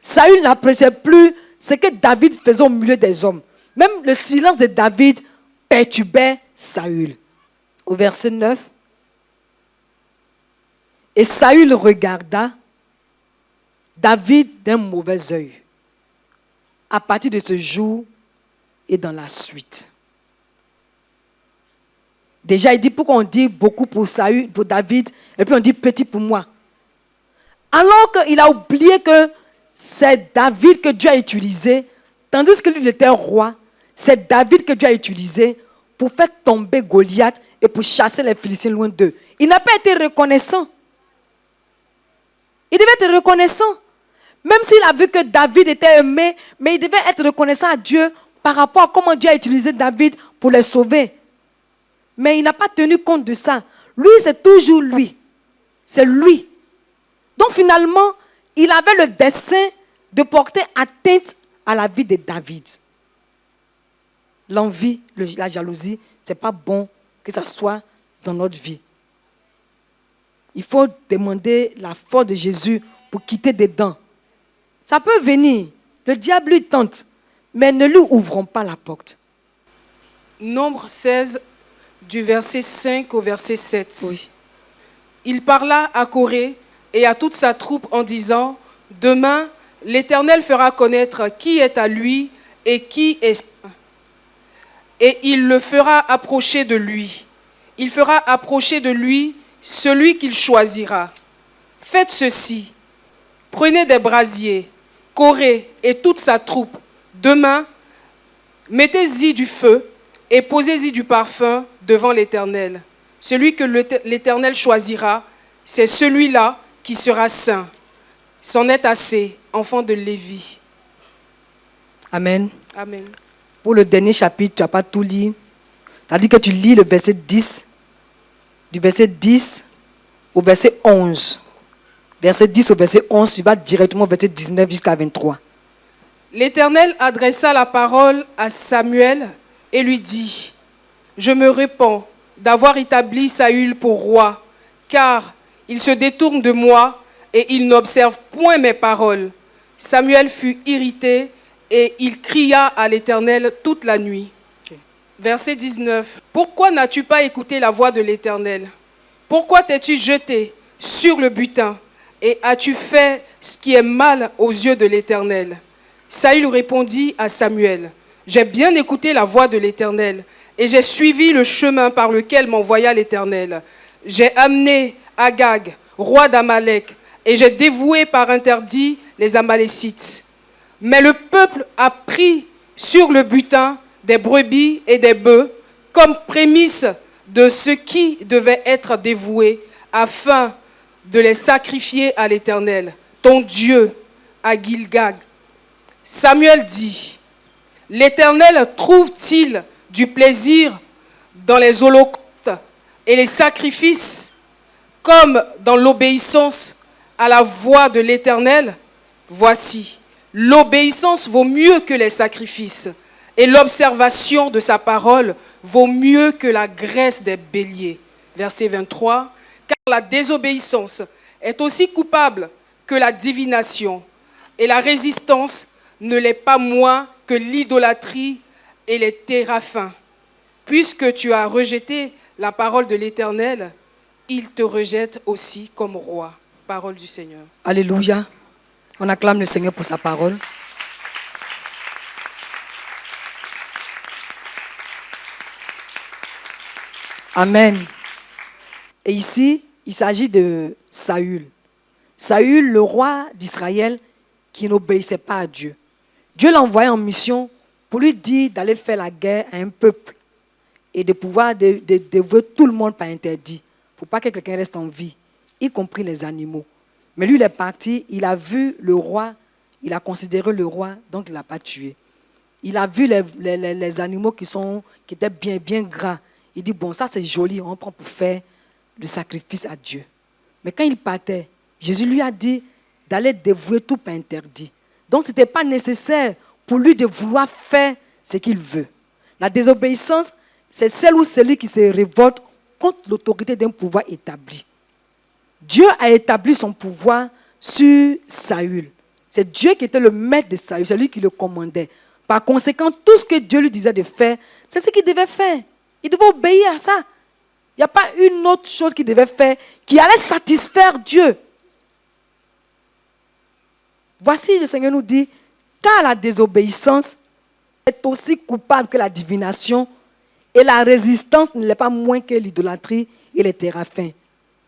Saül n'appréciait plus ce que David faisait au milieu des hommes. Même le silence de David perturbait Saül. Au verset 9. Et Saül regarda David d'un mauvais œil. À partir de ce jour et dans la suite. Déjà, il dit pourquoi on dit beaucoup pour Saül, pour David, et puis on dit petit pour moi. Alors qu'il a oublié que c'est David que Dieu a utilisé, tandis que lui il était roi, c'est David que Dieu a utilisé pour faire tomber Goliath et pour chasser les Philistins loin d'eux. Il n'a pas été reconnaissant. Il devait être reconnaissant. Même s'il a vu que David était aimé, mais il devait être reconnaissant à Dieu par rapport à comment Dieu a utilisé David pour les sauver. Mais il n'a pas tenu compte de ça. Lui, c'est toujours lui. C'est lui. Donc finalement, il avait le dessein de porter atteinte à la vie de David. L'envie, la jalousie, ce n'est pas bon que ça soit dans notre vie. Il faut demander la force de Jésus pour quitter dedans. Ça peut venir. Le diable lui tente. Mais ne lui ouvrons pas la porte. Nombre 16, du verset 5 au verset 7. Oui. Il parla à Corée et à toute sa troupe en disant, « Demain, l'Éternel fera connaître qui est à lui et qui est... Et il le fera approcher de lui. Il fera approcher de lui celui qu'il choisira. Faites ceci. Prenez des brasiers, Corée et toute sa troupe. Demain, mettez-y du feu et posez-y du parfum devant l'Éternel. Celui que l'Éternel choisira, c'est celui-là qui sera saint. C'en est assez, enfant de Lévi. » Amen. Amen. Pour le dernier chapitre, tu n'as pas tout lu. C'est-à-dire que tu lis le verset 10, du verset 10 au verset 11. Verset 10 au verset 11, tu vas directement au verset 19 jusqu'à 23. L'Éternel adressa la parole à Samuel et lui dit, « Je me répands d'avoir établi Saül pour roi, car il se détourne de moi et il n'observe point mes paroles. » Samuel fut irrité et il cria à l'Éternel toute la nuit. Okay. Verset 19. « Pourquoi n'as-tu pas écouté la voix de l'Éternel? Pourquoi t'es-tu jeté sur le butin et as-tu fait ce qui est mal aux yeux de l'Éternel? » Saül répondit à Samuel, « J'ai bien écouté la voix de l'Éternel et j'ai suivi le chemin par lequel m'envoya l'Éternel. J'ai amené Agag, roi d'Amalek, et j'ai dévoué par interdit les Amalécites. Mais le peuple a pris sur le butin des brebis et des bœufs comme prémisse de ce qui devait être dévoué, afin de les sacrifier à l'Éternel, ton Dieu, à Gilgal. Samuel dit, l'Éternel trouve-t-il du plaisir dans les holocaustes et les sacrifices, comme dans l'obéissance à la voix de l'Éternel? Voici, l'obéissance vaut mieux que les sacrifices, et l'observation de sa parole vaut mieux que la graisse des béliers. Verset 23, car la désobéissance est aussi coupable que la divination, et la résistance ne l'est pas moins que l'idolâtrie et les téraphins. Puisque tu as rejeté la parole de l'Éternel, il te rejette aussi comme roi. Parole du Seigneur. Alléluia. On acclame le Seigneur pour sa parole. Amen. Et ici, il s'agit de Saül. Saül, le roi d'Israël, qui n'obéissait pas à Dieu. Dieu l'a envoyé en mission pour lui dire d'aller faire la guerre à un peuple et de pouvoir dévouer tout le monde par interdit. Il ne faut pas que quelqu'un reste en vie, y compris les animaux. Mais lui, il est parti, il a vu le roi, il a considéré le roi, donc il ne l'a pas tué. Il a vu les animaux qui étaient bien gras. Il dit, bon, ça c'est joli, on prend pour faire le sacrifice à Dieu. Mais quand il partait, Jésus lui a dit d'aller dévouer tout par interdit. Donc ce n'était pas nécessaire pour lui de vouloir faire ce qu'il veut. La désobéissance, c'est celle ou celui qui se révolte contre l'autorité d'un pouvoir établi. Dieu a établi son pouvoir sur Saül. C'est Dieu qui était le maître de Saül, c'est lui qui le commandait. Par conséquent, tout ce que Dieu lui disait de faire, c'est ce qu'il devait faire. Il devait obéir à ça. Il n'y a pas une autre chose qu'il devait faire qui allait satisfaire Dieu. Voici, le Seigneur nous dit, car la désobéissance est aussi coupable que la divination, et la résistance ne l'est pas moins que l'idolâtrie et les téraphins.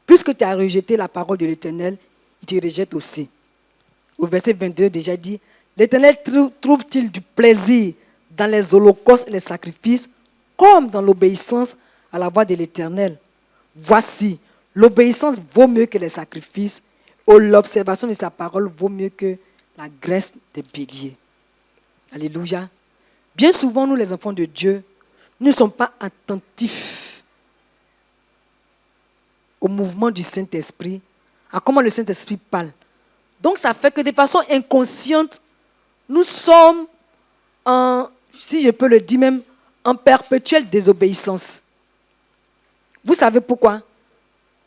Puisque tu as rejeté la parole de l'Éternel, il te rejette aussi. Au verset 22, déjà dit, l'Éternel trouve-t-il du plaisir dans les holocaustes et les sacrifices, comme dans l'obéissance à la voix de l'Éternel? Voici, l'obéissance vaut mieux que les sacrifices, ou l'observation de sa parole vaut mieux que la graisse des béliers. Alléluia. Bien souvent, nous les enfants de Dieu, nous ne sommes pas attentifs au mouvement du Saint-Esprit, à comment le Saint-Esprit parle. Donc ça fait que de façon inconsciente, nous sommes si je peux le dire même, en perpétuelle désobéissance. Vous savez pourquoi?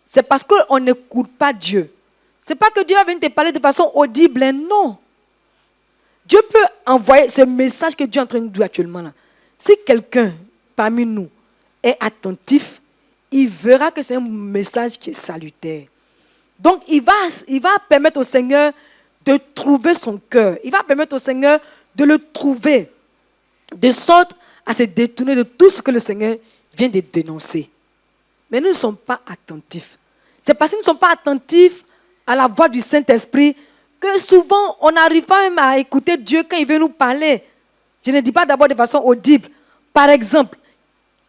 C'est parce qu'on n'écoute pas Dieu. Ce n'est pas que Dieu va venir te parler de façon audible, hein, non. Dieu peut envoyer ce message que Dieu est en train de dire actuellement là. Si quelqu'un parmi nous est attentif, il verra que c'est un message qui est salutaire. Donc il va permettre au Seigneur de trouver son cœur. Il va permettre au Seigneur de le trouver, de sorte à se détourner de tout ce que le Seigneur vient de dénoncer. Mais nous ne sommes pas attentifs. C'est parce que nous ne sommes pas attentifs à la voix du Saint-Esprit que souvent on n'arrive pas même à écouter Dieu quand il veut nous parler. Je ne dis pas d'abord de façon audible. Par exemple,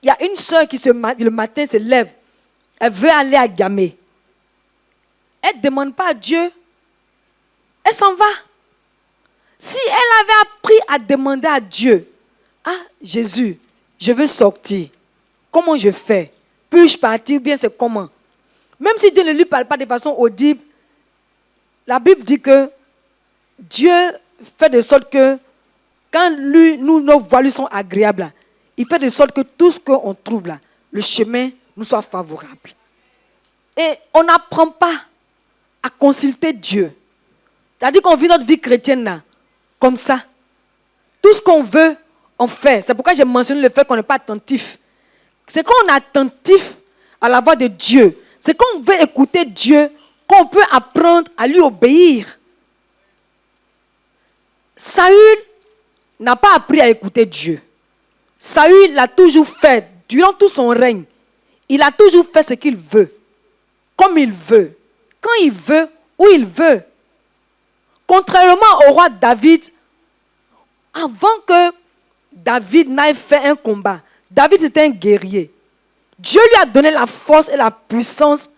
il y a une soeur qui le matin se lève. Elle veut aller à Gamé. Elle ne demande pas à Dieu. Elle s'en va. Si elle avait appris à demander à Dieu, ah Jésus, je veux sortir. Comment je fais? Puis-je partir ou bien c'est comment? Même si Dieu ne lui parle pas de façon audible, la Bible dit que Dieu fait de sorte que quand nos voies lui sont agréables, il fait de sorte que tout ce qu'on trouve là, le chemin nous soit favorable. Et on n'apprend pas à consulter Dieu. C'est-à-dire qu'on vit notre vie chrétienne là, comme ça. Tout ce qu'on veut, on fait. C'est pourquoi j'ai mentionné le fait qu'on n'est pas attentif. C'est quand on est attentif à la voix de Dieu. C'est quand on veut écouter Dieu qu'on peut apprendre à lui obéir. Saül n'a pas appris à écouter Dieu. Saül l'a toujours fait, durant tout son règne. Il a toujours fait ce qu'il veut, comme il veut, quand il veut, où il veut. Contrairement au roi David, avant que David n'ait fait un combat, David était un guerrier. Dieu lui a donné la force et la puissance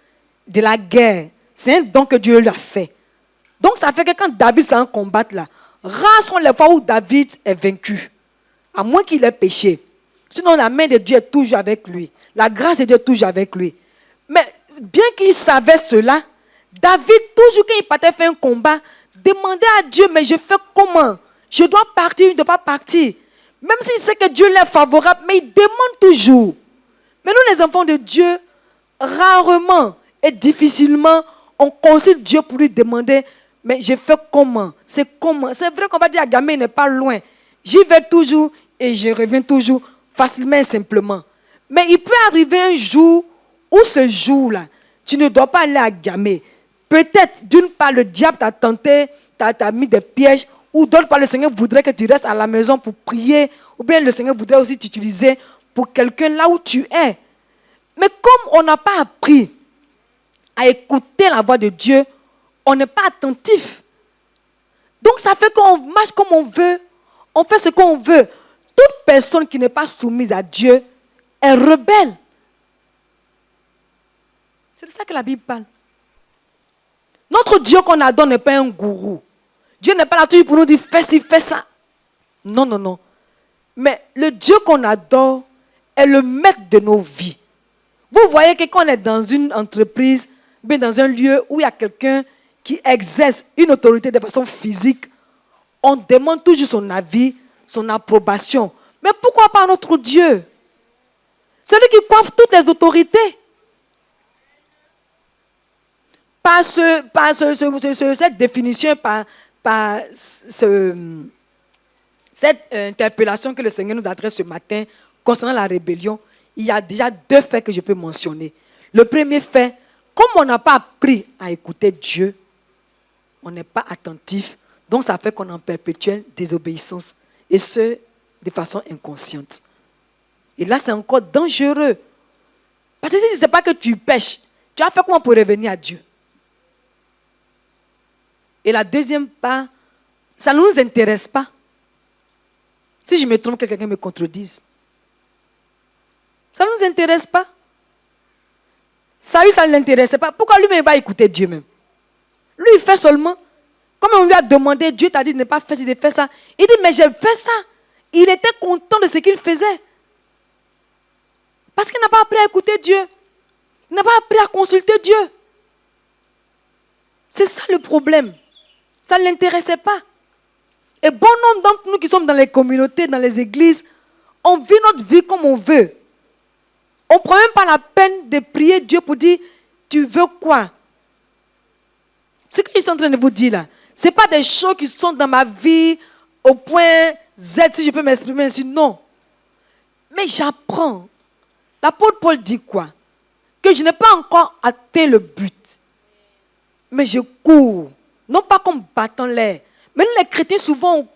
de la guerre. C'est un don que Dieu lui a fait. Donc ça fait que quand David s'en combat là, rares sont les fois où David est vaincu. À moins qu'il ait péché. Sinon la main de Dieu est toujours avec lui. La grâce de Dieu est toujours avec lui. Mais bien qu'il savait cela, David, toujours quand il partait faire un combat, demandait à Dieu, mais je fais comment? Je dois partir, je ne dois pas partir. Même s'il sait que Dieu l'est favorable, mais il demande toujours. Mais nous, les enfants de Dieu, rarement et difficilement, on consulte Dieu pour lui demander, mais je fais comment? C'est comment? C'est vrai qu'on va dire, Agamé n'est pas loin. J'y vais toujours et je reviens toujours facilement et simplement. Mais il peut arriver un jour où ce jour-là, tu ne dois pas aller à Gamé. Peut-être, d'une part, le diable t'a tenté, t'a mis des pièges, ou d'autre part, le Seigneur voudrait que tu restes à la maison pour prier, ou bien le Seigneur voudrait aussi t'utiliser pour quelqu'un là où tu es. Mais comme on n'a pas appris à écouter la voix de Dieu, on n'est pas attentif. Donc ça fait qu'on marche comme on veut, on fait ce qu'on veut. Toute personne qui n'est pas soumise à Dieu est rebelle. C'est de ça que la Bible parle. Notre Dieu qu'on adore n'est pas un gourou. Dieu n'est pas là toujours pour nous dire fais ci, fais ça. Non, non, non. Mais le Dieu qu'on adore est le maître de nos vies. Vous voyez que quand on est dans une entreprise, bien dans un lieu où il y a quelqu'un qui exerce une autorité de façon physique, on demande toujours son avis, son approbation. Mais pourquoi pas notre Dieu? Celui qui coiffe toutes les autorités. Par cette définition, par cette interpellation que le Seigneur nous adresse ce matin concernant la rébellion, il y a déjà deux faits que je peux mentionner. Le premier fait, comme on n'a pas appris à écouter Dieu, on n'est pas attentif, donc ça fait qu'on est en perpétuelle désobéissance, et ce, de façon inconsciente. Et là, c'est encore dangereux. Parce que si ce n'est pas que tu pêches, tu as fait comment pour revenir à Dieu? Et la deuxième part, ça ne nous intéresse pas. Si je me trompe, que quelqu'un me contredise. Ça ne nous intéresse pas. Ça ne l'intéressait pas. Pourquoi lui-même va écouter Dieu même? Lui, il fait seulement. Comme on lui a demandé, Dieu t'a dit de ne pas faire ci, de faire ça. Il dit, mais j'ai fait ça. Il était content de ce qu'il faisait. Parce qu'il n'a pas appris à écouter Dieu. Il n'a pas appris à consulter Dieu. C'est ça le problème. Ça ne l'intéressait pas. Et bon nombre d'entre nous qui sommes dans les communautés, dans les églises, on vit notre vie comme on veut. On ne prend même pas la peine de prier Dieu pour dire, tu veux quoi? Ce que je suis en train de vous dire là, ce n'est pas des choses qui sont dans ma vie au point Z, si je peux m'exprimer ainsi, non. Mais j'apprends. L'apôtre Paul dit quoi? Que je n'ai pas encore atteint le but. Mais je cours. Non pas comme battant l'air. Mais nous les chrétiens, souvent,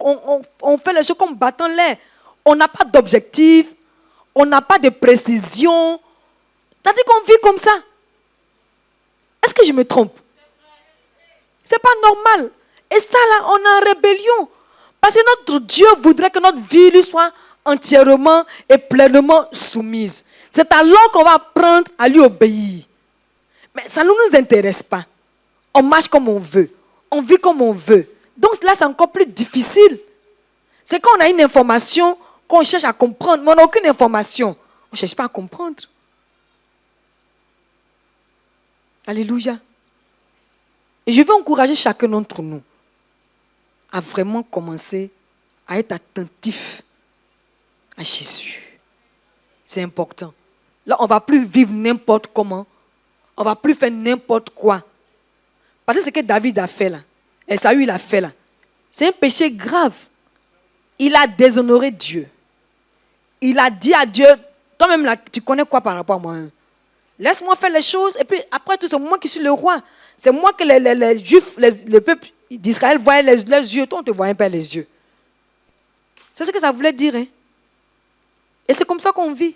on fait les choses comme battant l'air. On n'a pas d'objectif. On n'a pas de précision. C'est-à-dire qu'on vit comme ça. Est-ce que je me trompe? C'est pas normal. Et ça là, on est en rébellion. Parce que notre Dieu voudrait que notre vie lui soit entièrement et pleinement soumise. C'est alors qu'on va apprendre à lui obéir. Mais ça ne nous intéresse pas. On marche comme on veut. On vit comme on veut. Donc là, c'est encore plus difficile. C'est quand on a une information qu'on cherche à comprendre, mais on n'a aucune information. On ne cherche pas à comprendre. Alléluia. Et je veux encourager chacun d'entre nous à vraiment commencer à être attentif à Jésus. C'est important. Là, on ne va plus vivre n'importe comment. On ne va plus faire n'importe quoi. Parce que ce que David a fait là, et Saül a fait là, c'est un péché grave. Il a déshonoré Dieu. Il a dit à Dieu, toi-même là, tu connais quoi par rapport à moi? Laisse-moi faire les choses, et puis après tout, c'est moi qui suis le roi. C'est moi que les Juifs, le peuple d'Israël voyaient les yeux. Toi, on ne te voyait pas les yeux. C'est ce que ça voulait dire. Hein? Et c'est comme ça qu'on vit.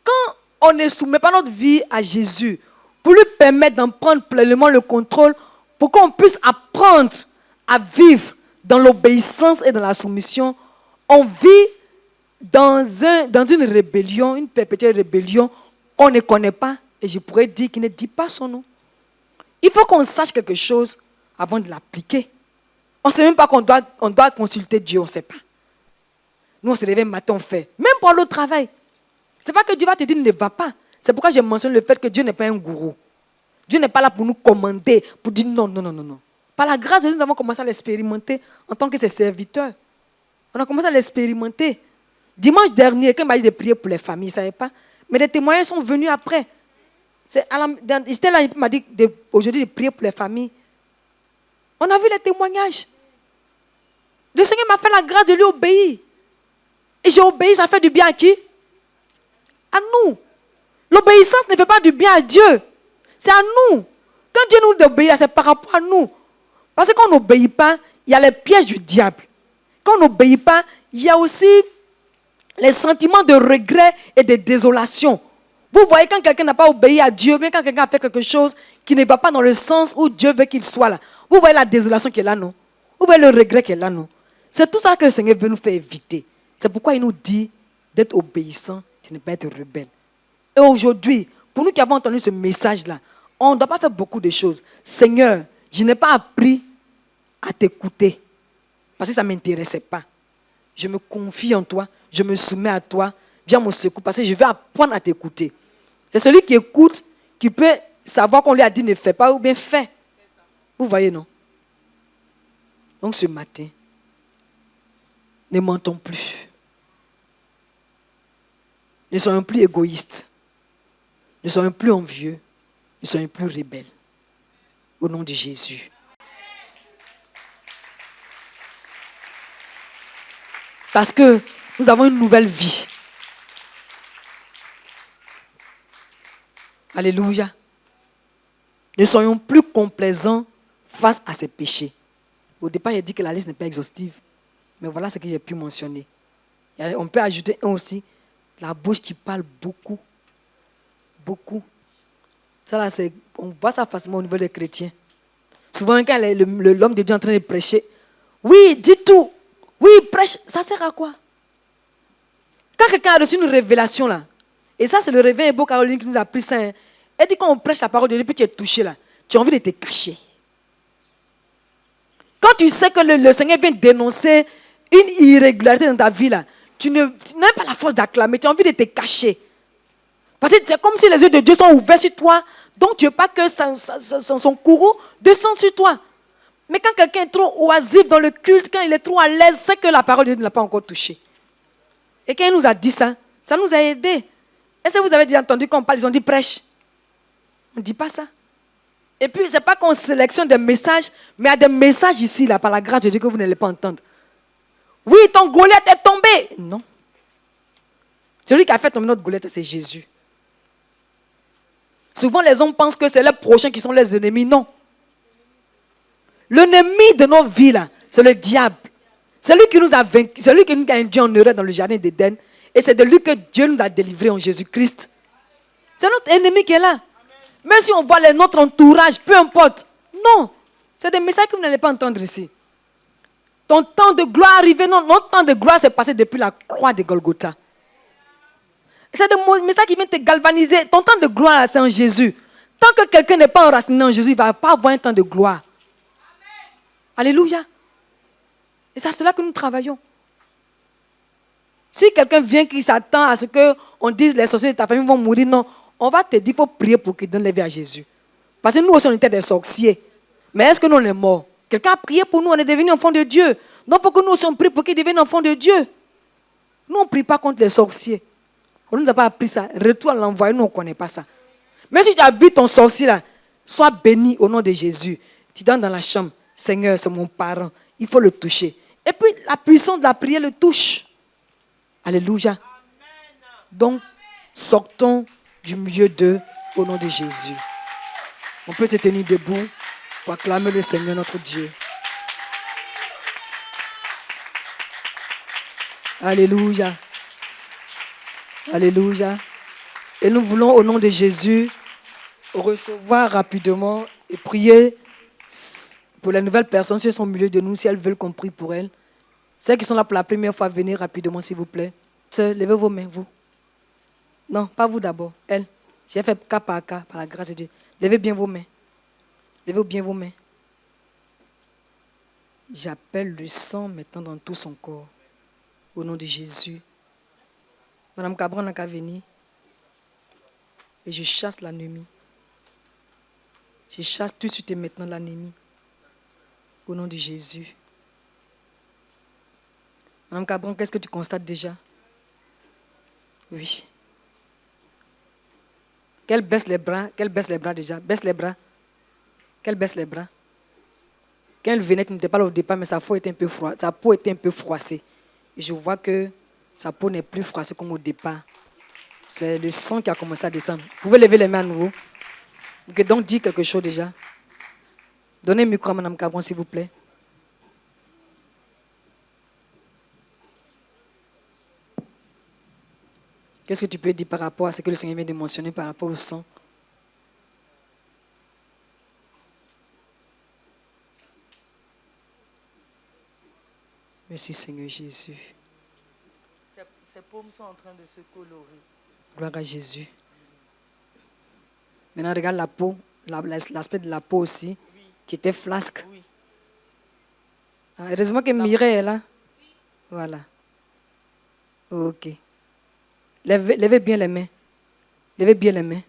Quand on ne soumet pas notre vie à Jésus, pour lui permettre d'en prendre pleinement le contrôle, pour qu'on puisse apprendre à vivre dans l'obéissance et dans la soumission, on vit dans une rébellion, une perpétuelle rébellion qu'on ne connaît pas, et je pourrais dire qu'il ne dit pas son nom. Il faut qu'on sache quelque chose avant de l'appliquer. On ne sait même pas qu'on doit consulter Dieu, on ne sait pas. Nous, on se réveille matin, on fait. Même pour le travail. Ce n'est pas que Dieu va te dire ne va pas. C'est pourquoi j'ai mentionné le fait que Dieu n'est pas un gourou. Dieu n'est pas là pour nous commander, pour dire non, non, non, non, non. Par la grâce de Dieu, nous avons commencé à l'expérimenter en tant que ses serviteurs. On a commencé à l'expérimenter. Dimanche dernier, quand il m'a dit de prier pour les familles, il ne savait pas. Mais les témoignages sont venus après. J'étais là, il m'a dit aujourd'hui de prier pour les familles. On a vu les témoignages. Le Seigneur m'a fait la grâce de lui obéir. Et j'ai obéi, ça fait du bien à qui? À nous. L'obéissance ne fait pas du bien à Dieu. C'est à nous. Quand Dieu nous dit d'obéir, c'est par rapport à nous. Parce que quand on n'obéit pas, il y a les pièges du diable. Quand on n'obéit pas, il y a aussi les sentiments de regret et de désolation. Vous voyez quand quelqu'un n'a pas obéi à Dieu, bien quand quelqu'un a fait quelque chose qui ne va pas dans le sens où Dieu veut qu'il soit là. Vous voyez la désolation qui est là, non? Vous voyez le regret qui est là, non? C'est tout ça que le Seigneur veut nous faire éviter. C'est pourquoi il nous dit d'être obéissant, de ne pas être rebelle. Et aujourd'hui, pour nous qui avons entendu ce message-là, on ne doit pas faire beaucoup de choses. Seigneur, je n'ai pas appris à t'écouter parce que ça ne m'intéressait pas. Je me confie en toi, je me soumets à toi, viens mon secours parce que je vais apprendre à t'écouter. C'est celui qui écoute qui peut savoir qu'on lui a dit ne fais pas ou bien fais. Vous voyez, non? Donc ce matin, ne mentons plus. Ne soyons plus égoïstes. Ne soyons plus envieux. Ne soyons plus rebelles. Au nom de Jésus. Parce que nous avons une nouvelle vie. Alléluia. Ne soyons plus complaisants face à ces péchés. Au départ, il dit que la liste n'est pas exhaustive. Mais voilà ce que j'ai pu mentionner. On peut ajouter un aussi. La bouche qui parle beaucoup. Beaucoup. Ça là, on voit ça facilement au niveau des chrétiens. Souvent, quand l'homme de Dieu est en train de prêcher, oui, dis tout. Oui, prêche. Ça sert à quoi? Quand quelqu'un a reçu une révélation là, et ça c'est le réveil beau Caroline qui nous a pris ça, hein, elle dit quand on prêche la parole de Dieu, puis tu es touché là, tu as envie de te cacher. Quand tu sais que le Seigneur vient dénoncer une irrégularité dans ta vie là, tu n'as pas la force d'acclamer, tu as envie de te cacher. Parce que c'est comme si les yeux de Dieu sont ouverts sur toi, donc tu ne veux pas que son courroux descende sur toi. Mais quand quelqu'un est trop oisif dans le culte, quand il est trop à l'aise, c'est que la parole de Dieu ne l'a pas encore touché. Et quand il nous a dit ça, ça nous a aidés. Est-ce que vous avez déjà entendu quand on parle, ils ont dit prêche? On ne dit pas ça. Et puis, ce n'est pas qu'on sélectionne des messages, mais il y a des messages ici, là, par la grâce de Dieu, que vous n'allez pas entendre. Oui, ton Goliath est tombé. Non. Celui qui a fait tomber notre Goliath, c'est Jésus. Souvent, les hommes pensent que c'est les prochains qui sont les ennemis. Non. L'ennemi de nos vies, là, c'est le diable. Celui qui nous a vaincus, celui qui nous a induit en erreur dans le jardin d'Éden. Et c'est de lui que Dieu nous a délivrés en Jésus-Christ. C'est notre ennemi qui est là. Même si on voit notre entourage, peu importe. Non. C'est des messages que vous n'allez pas entendre ici. Ton temps de gloire arrivé. Non, notre temps de gloire s'est passé depuis la croix de Golgotha. C'est des messages qui viennent te galvaniser. Ton temps de gloire, c'est en Jésus. Tant que quelqu'un n'est pas enraciné en Jésus, il ne va pas avoir un temps de gloire. Amen. Alléluia. Et c'est à cela que nous travaillons. Si quelqu'un vient qui s'attend à ce qu'on dise les sorciers de ta famille vont mourir, non. On va te dire qu'il faut prier pour qu'ils donnent la vie à Jésus. Parce que nous aussi, on était des sorciers. Mais est-ce que nous, on est morts? Quelqu'un a prié pour nous, on est devenus enfants de Dieu. Donc, il faut que nous aussi, on prie pour qu'ils deviennent enfants de Dieu. Nous, on ne prie pas contre les sorciers. On ne nous a pas appris ça. Retour à l'envoyer, nous, on ne connaît pas ça. Mais si tu as vu ton sorcier là, sois béni au nom de Jésus. Tu donnes dans la chambre, Seigneur, c'est mon parent. Il faut le toucher. Et puis, la puissance de la prière le touche. Alléluia. Donc, sortons du milieu d'eux au nom de Jésus. On peut se tenir debout pour acclamer le Seigneur notre Dieu. Alléluia. Alléluia. Et nous voulons, au nom de Jésus, recevoir rapidement et prier pour les nouvelles personnes, si elles sont au milieu de nous, si elles veulent qu'on prie pour elles. Celles qui sont là pour la première fois, venez rapidement, s'il vous plaît. Sœurs, levez vos mains, vous. Non, pas vous d'abord. Elle. J'ai fait cas par cas, par la grâce de Dieu. Levez bien vos mains. Levez bien vos mains. J'appelle le sang maintenant dans tout son corps. Au nom de Jésus. Madame Cabran n'a qu'à venir. Et je chasse l'ennemi. Je chasse tout de suite et maintenant l'ennemi. Au nom de Jésus. Madame Cabran, qu'est-ce que tu constates déjà? Oui. Qu'elle baisse les bras déjà. Baisse les bras. Qu'elle baisse les bras. Quand elle venait, elle n'était pas là au départ, mais sa peau était un peu froissée. Et je vois que sa peau n'est plus froissée comme au départ. C'est le sang qui a commencé à descendre. Vous pouvez lever les mains à nouveau. Ok, donc dis quelque chose déjà. Donnez le micro à Mme Cabron, s'il vous plaît. Qu'est-ce que tu peux dire par rapport à ce que le Seigneur vient de mentionner par rapport au sang? Merci Seigneur Jésus. Ses paumes sont en train de se colorer. Gloire à Jésus. Maintenant, regarde la peau, l'aspect de la peau aussi, oui, qui était flasque. Oui. Ah, heureusement que Mireille est là. Voilà. Ok. Levez bien les mains. Levez bien les mains.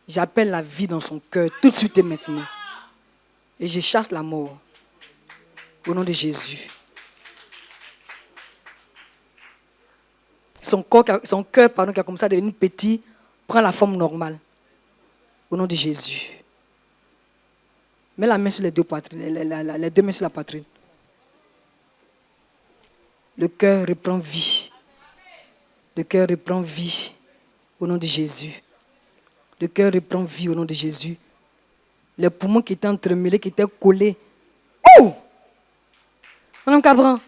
J'appelle la vie dans son cœur tout de suite et maintenant. Et je chasse la mort. Au nom de Jésus. Son cœur, qui a commencé à devenir petit, prend la forme normale. Au nom de Jésus. Mets la main sur les deux poitrines, les deux mains sur la poitrine. Le cœur reprend vie. Le cœur reprend vie au nom de Jésus. Le cœur reprend vie au nom de Jésus. Les poumons qui étaient entremêlés, qui étaient collés. Oh! Madame Cabran,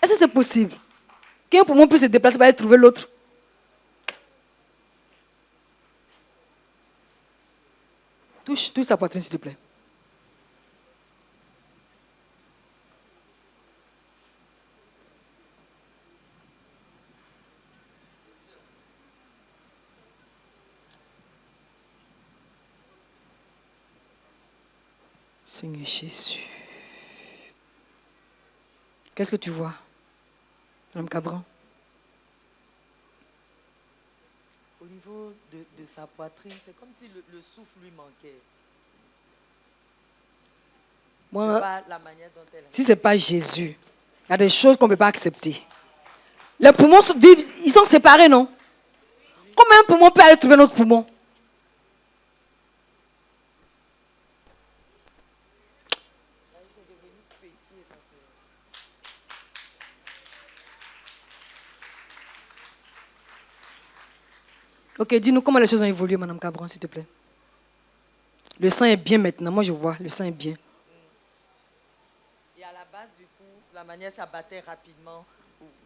est-ce que c'est possible qu'un poumon puisse se déplacer pour aller trouver l'autre? Touche sa poitrine, s'il te plaît. Seigneur Jésus. Qu'est-ce que tu vois, Madame Cabran? Au niveau de sa poitrine, c'est comme si le souffle lui manquait. Moi, la manière dont elle... Si ce n'est pas Jésus, il y a des choses qu'on ne peut pas accepter. Les poumons ils sont séparés, non? Comment un poumon peut aller trouver notre poumon? Ok, dis-nous comment les choses ont évolué, Madame Cabran, s'il te plaît. Le sang est bien maintenant. Moi, je vois, le sang est bien. Et à la base, du coup, la manière ça battait rapidement,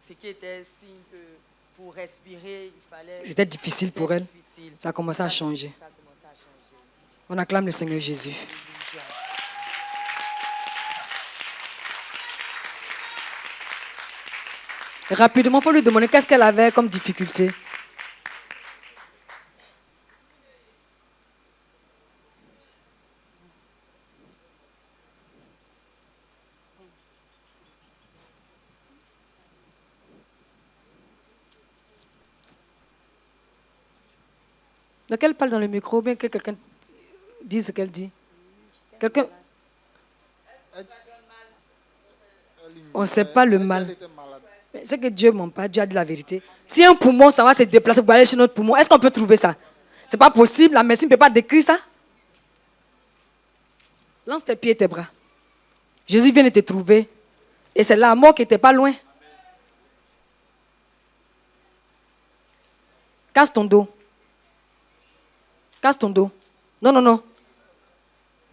ce qui était signe que pour respirer, il fallait... C'était difficile pour elle. Ça a commencé à changer. On acclame le Seigneur Jésus. Rapidement, pour lui demander qu'est-ce qu'elle avait comme difficulté. Donc elle parle dans le micro, bien que quelqu'un dise ce qu'elle dit. Quelqu'un... On ne sait pas le mal. C'est que Dieu ne ment pas, Dieu a dit la vérité. Si un poumon, ça va se déplacer pour aller chez notre poumon, est-ce qu'on peut trouver ça? Ce n'est pas possible, la médecine ne peut pas décrire ça. Lance tes pieds et tes bras. Jésus vient de te trouver. Et c'est la mort qui n'était pas loin. Casse ton dos. Casse ton dos. Non, non, non.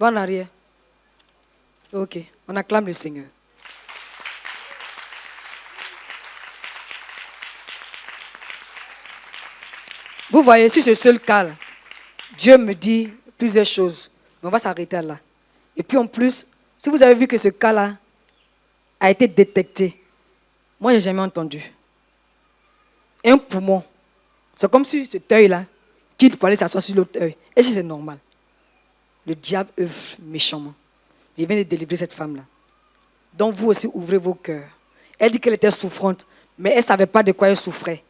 Va en arrière. Ok, on acclame le Seigneur. Vous voyez, sur ce seul cas, là, Dieu me dit plusieurs choses. Mais on va s'arrêter là. Et puis en plus, si vous avez vu que ce cas-là a été détecté, moi, je n'ai jamais entendu. Un poumon, c'est comme si cet œil-là quitte pour aller s'asseoir sur l'autre œil. Et si c'est normal? Le diable œuvre méchamment. Il vient de délivrer cette femme-là. Donc vous aussi, ouvrez vos cœurs. Elle dit qu'elle était souffrante, mais elle ne savait pas de quoi elle souffrait.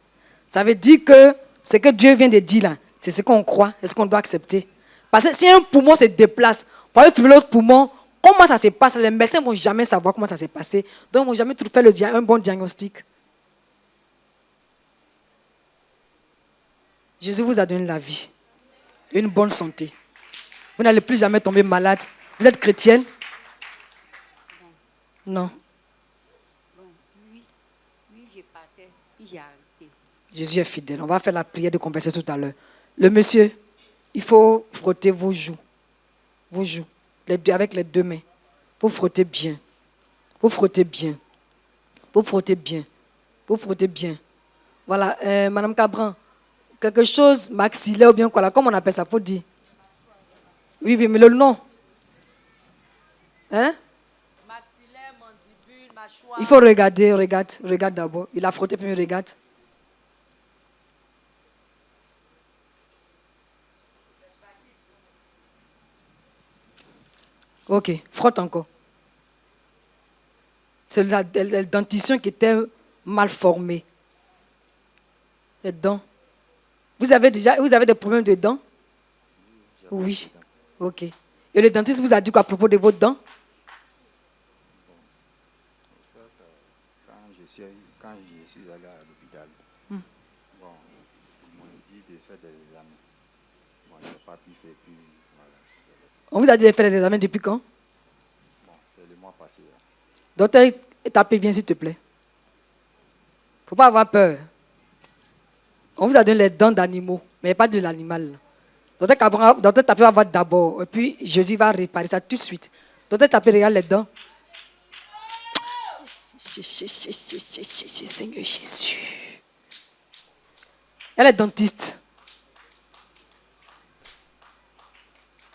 Ça veut dire que ce que Dieu vient de dire là, c'est ce qu'on croit, c'est ce qu'on doit accepter. Parce que si un poumon se déplace, pour aller trouver l'autre poumon, comment ça se passe? Les médecins ne vont jamais savoir comment ça s'est passé. Donc ils ne vont jamais faire un bon diagnostic. Jésus vous a donné la vie, une bonne santé. Vous n'allez plus jamais tomber malade. Vous êtes chrétienne? Non. Oui, je partais, puis j'ai arrêté. Jésus est fidèle. On va faire la prière de converser tout à l'heure. Le monsieur, il faut frotter vos joues. Vos joues. Avec les deux mains. Vous frottez bien. Vous frottez bien. Vous frottez bien. Vous frottez bien. Voilà, Madame Cabran. Quelque chose maxillaire ou bien quoi là. Comment on appelle ça? Faut dire. Oui, mais le nom. Hein? Maxillaire, mandibule, mâchoire. Il faut regarder, regarde d'abord. Il a frotté, puis il regarde. Ok, frotte encore. C'est la dentition qui était mal formée. Les dents. Vous avez des problèmes de dents? Oui. Ok. Et le dentiste vous a dit quoi à propos de vos dents? Quand je suis allé à l'hôpital, bon, ils m'ont dit de faire des examens. Bon, je n'ai pas pu faire plus. Voilà, On vous a dit de faire les examens depuis quand? bon, c'est le mois passé. Hein. Docteur, tapez bien s'il te plaît. Il ne faut pas avoir peur. On vous a donné les dents d'animaux, mais pas de l'animal. Docteur Tapé va voir d'abord, et puis Jésus va réparer ça tout de suite. Docteur Tapé, regarde les dents. Seigneur Jésus. Elle est dentiste.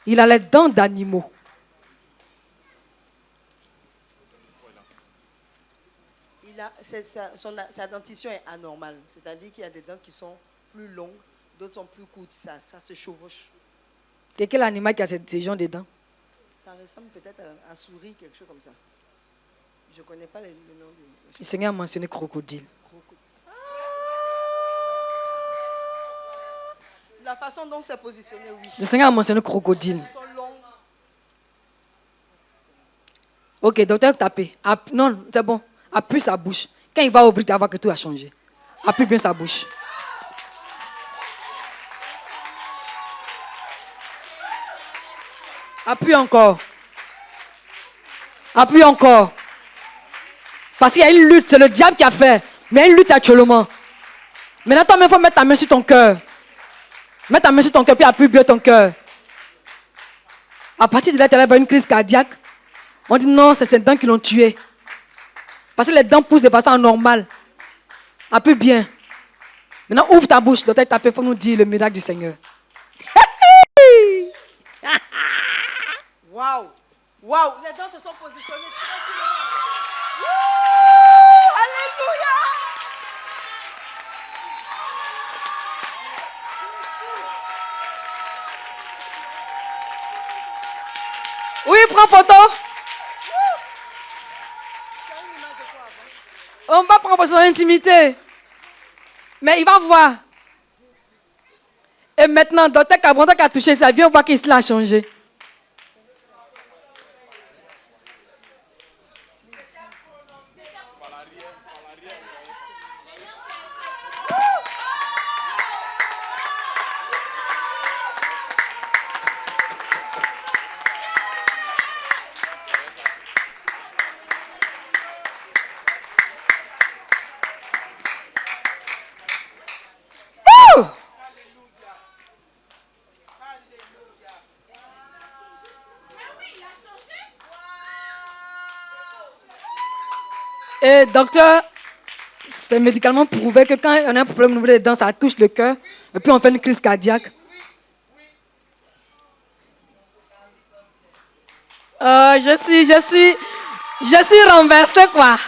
Il a les dents d'animaux. Sa dentition est anormale. C'est-à-dire qu'il y a des dents qui sont plus longues, d'autres sont plus courtes. Ça se chevauche. C'est quel animal qui a ces gens de dents? Ça ressemble peut-être à un souris, quelque chose comme ça. Je ne connais pas le nom Le Seigneur a mentionné crocodile. La façon dont c'est positionné, oui. Le Seigneur a mentionné crocodile. Ils sont longs. Ok, docteur, tapez. Non, c'est bon. Appuie sa bouche. Quand il va ouvrir, tu vas voir que tout a changé. Appuie bien sa bouche. Appuie encore. Appuie encore. Parce qu'il y a une lutte. C'est le diable qui a fait. Mais il y a une lutte actuellement. Maintenant, toi-même, il faut mettre ta main sur ton cœur. Mets ta main sur ton cœur, puis appuie bien ton cœur. À partir de là, tu vas avoir une crise cardiaque. On dit non, c'est ces dents qui l'ont tué. Parce que les dents poussent de façon anormale. Appuie bien. Maintenant, ouvre ta bouche. Docteur Tapé, il faut nous dire le miracle du Seigneur. Waouh! Waouh! Les dents se sont positionnées tranquillement. Wouh! Alléluia! Oui, prends photo. C'est une image de quoi avant? On va prendre son intimité. Mais il va voir. Et maintenant, docteur Cabron qui a touché ça, viens voir qu'il a changé. Et docteur, C'est médicalement prouvé que quand on a un problème au niveau des dents, ça touche le cœur. Et puis on fait une crise cardiaque. Je suis renversée, quoi.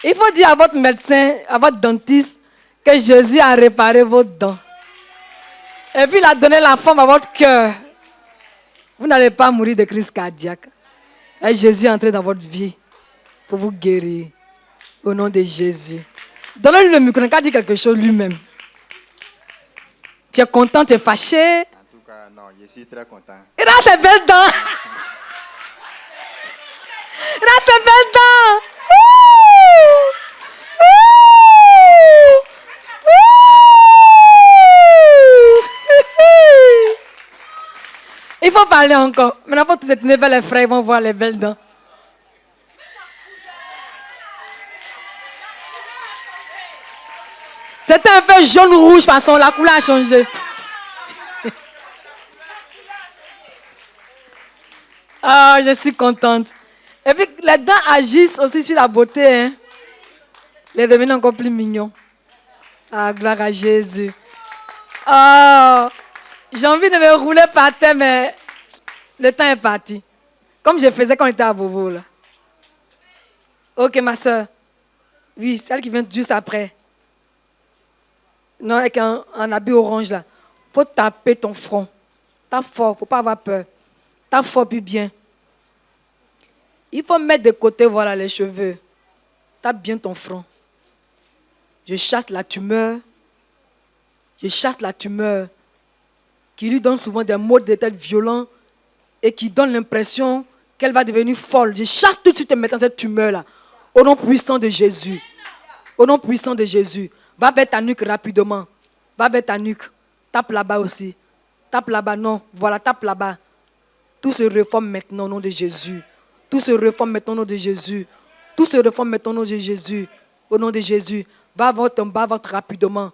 Il faut dire à votre médecin, à votre dentiste, que Jésus a réparé vos dents. Et puis il a donné la forme à votre cœur. Vous n'allez pas mourir de crise cardiaque. Et Jésus est entré dans votre vie pour vous guérir. Au nom de Jésus. Donnez-lui le micro, il a dit quelque chose lui-même. Tu es content, tu es fâché. En tout cas, non, je suis très content. Il a ses belles dents. Il a ses belles dents. Il faut parler encore. Maintenant, il faut se tourner vers les frères, ils vont voir les belles dents. C'était un peu jaune-rouge, façon, la couleur a changé. Ah, je suis contente. Et puis, les dents agissent aussi sur la beauté. Hein. Les devenir encore plus mignons. Ah, gloire à Jésus. Ah, j'ai envie de me rouler par terre, mais le temps est parti. Comme je faisais quand on était à Bobo, là. Ok, ma soeur. Oui, celle qui vient juste après. Non, avec un habit orange, là. Il faut taper ton front. Tape fort, il ne faut pas avoir peur. Tape fort puis bien. Il faut mettre de côté, voilà, les cheveux. Tape bien ton front. Je chasse la tumeur. Je chasse la tumeur qui lui donne souvent des maux de tête violents et qui donne l'impression qu'elle va devenir folle. Je chasse tout de suite maintenant cette tumeur-là. Au nom puissant de Jésus. Au nom puissant de Jésus. Va vers ta nuque rapidement. Va vers ta nuque. Tape là-bas aussi. Tape là-bas, non. Voilà, tape là-bas. Tout se reforme maintenant au nom de Jésus. Tout se reforme maintenant au nom de Jésus. Tout se reforme maintenant au nom de Jésus. Au nom de Jésus. Va vers ton bas-ventre rapidement.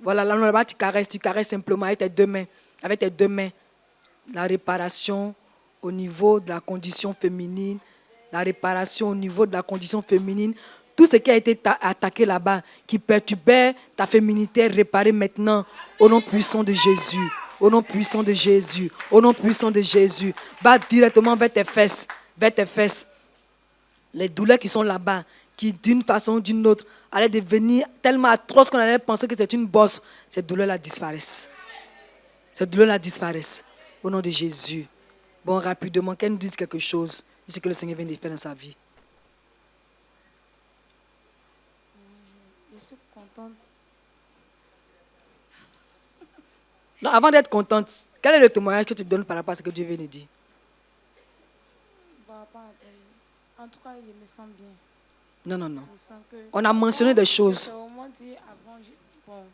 Voilà, là-bas, tu caresses simplement avec tes deux mains. Avec tes deux mains. La réparation au niveau de la condition féminine. La réparation au niveau de la condition féminine. Tout ce qui a été attaqué là-bas, qui perturbait ta féminité, est réparé maintenant au nom puissant de Jésus. Au nom puissant de Jésus. Au nom puissant de Jésus. Va directement vers tes fesses. Vers tes fesses. Les douleurs qui sont là-bas, qui d'une façon ou d'une autre allaient devenir tellement atroces qu'on allait penser que c'est une bosse. Ces douleurs-là disparaissent. Ces douleurs-là disparaissent. Au nom de Jésus. Bon, rapidement, qu'elle nous dise quelque chose de ce que le Seigneur vient de faire dans sa vie. Je suis contente. Non, avant d'être contente, quel est le témoignage que tu donnes par rapport à ce que Dieu vient de dire? En tout cas, je me sens bien. Non. Je sens que On a mentionné des choses. j'ai au moins dit avant, bon,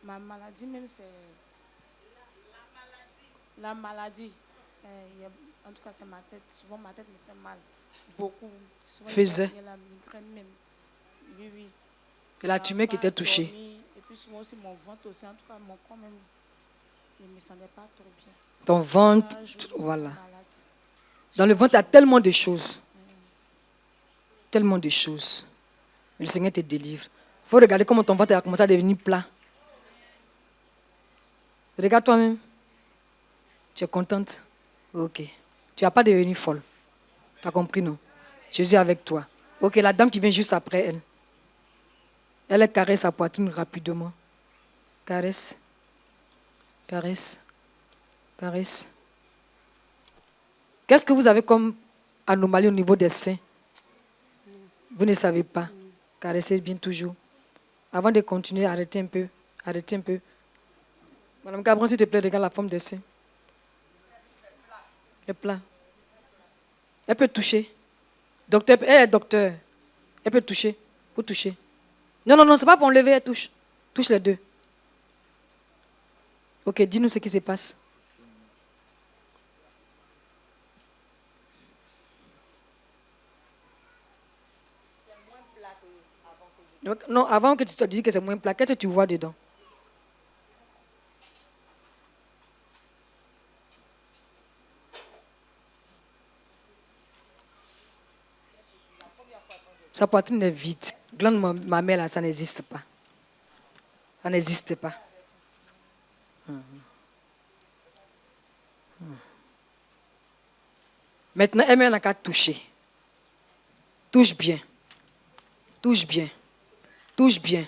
ma maladie même, c'est... La maladie, en tout cas, c'est ma tête. Souvent, ma tête me fait mal. Beaucoup. Souvent, Faisait. il y a la migraine même. Oui. Et la tumeur qui était touchée. Et puis souvent aussi mon ventre aussi. En tout cas, mon corps même, je ne me sentais pas trop bien. Ton ventre, voilà. Malade. Dans le ventre, il y a tellement de choses. Tellement de choses. Mais le Seigneur te délivre. Il faut regarder comment ton ventre a commencé à devenir plat. Regarde toi-même. Tu es contente? Ok. Tu n'as pas devenu folle. Tu as compris, non? Jésus est avec toi. Ok, la dame qui vient juste après elle. Elle caresse sa poitrine rapidement. Caresse. Caresse. Caresse. Qu'est-ce que vous avez comme anomalie au niveau des seins? Vous ne savez pas. Caressez bien toujours. Avant de continuer, arrêtez un peu. Arrêtez un peu. Madame Cabron, s'il te plaît, regarde la forme des seins. Elle est plat. Elle peut toucher. Docteur, elle est docteur. Elle peut toucher. Vous touchez. Non, c'est pas pour enlever, elle touche. Touche les deux. Ok, dis-nous ce qui se passe. Non, avant que tu te dises que c'est moins plat, qu'est-ce que tu vois dedans? Sa poitrine est vide. Glande mammaire, là, ça n'existe pas. Ça n'existe pas. Maintenant, elle n'a qu'à toucher. Touche bien. Touche bien. Touche bien.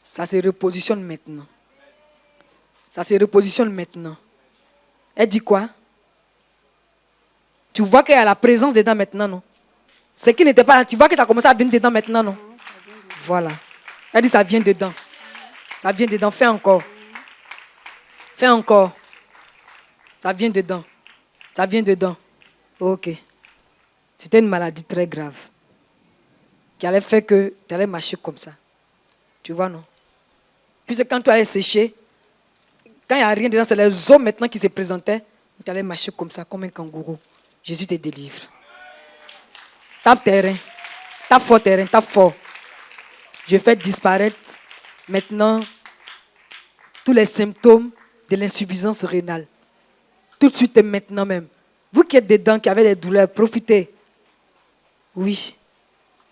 Ça se repositionne maintenant. Ça se repositionne maintenant. Elle dit quoi? Tu vois qu'il y a la présence dedans maintenant, non? Ce qui n'était pas là, tu vois que ça commence à venir dedans maintenant, non? Voilà. Elle dit ça vient dedans. Ça vient dedans. Fais encore. Fais encore. Ça vient dedans. Ça vient dedans. Ok. C'était une maladie très grave qui allait faire que tu allais marcher comme ça. Tu vois, non? Puisque quand tu allais sécher, quand il n'y a rien dedans, c'est les os maintenant qui se présentaient, tu allais marcher comme ça, comme un kangourou. Jésus te délivre. Tape terrain. Tape fort terrain. Tape fort. Je fais disparaître maintenant tous les symptômes de l'insuffisance rénale. Tout de suite et maintenant même. Vous qui êtes dedans, qui avez des douleurs, profitez. Oui.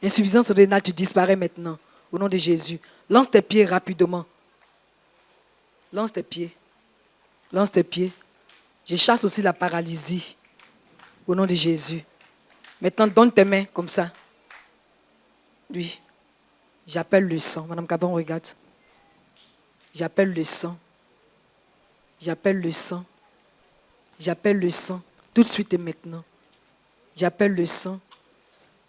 Insuffisance rénale, tu disparais maintenant. Au nom de Jésus. Lance tes pieds rapidement. Lance tes pieds. Lance tes pieds. Je chasse aussi la paralysie. Au nom de Jésus. Maintenant, donne tes mains comme ça. Oui. J'appelle le sang. Madame Cabon, regarde. J'appelle le sang. J'appelle le sang. J'appelle le sang. Tout de suite et maintenant. J'appelle le sang.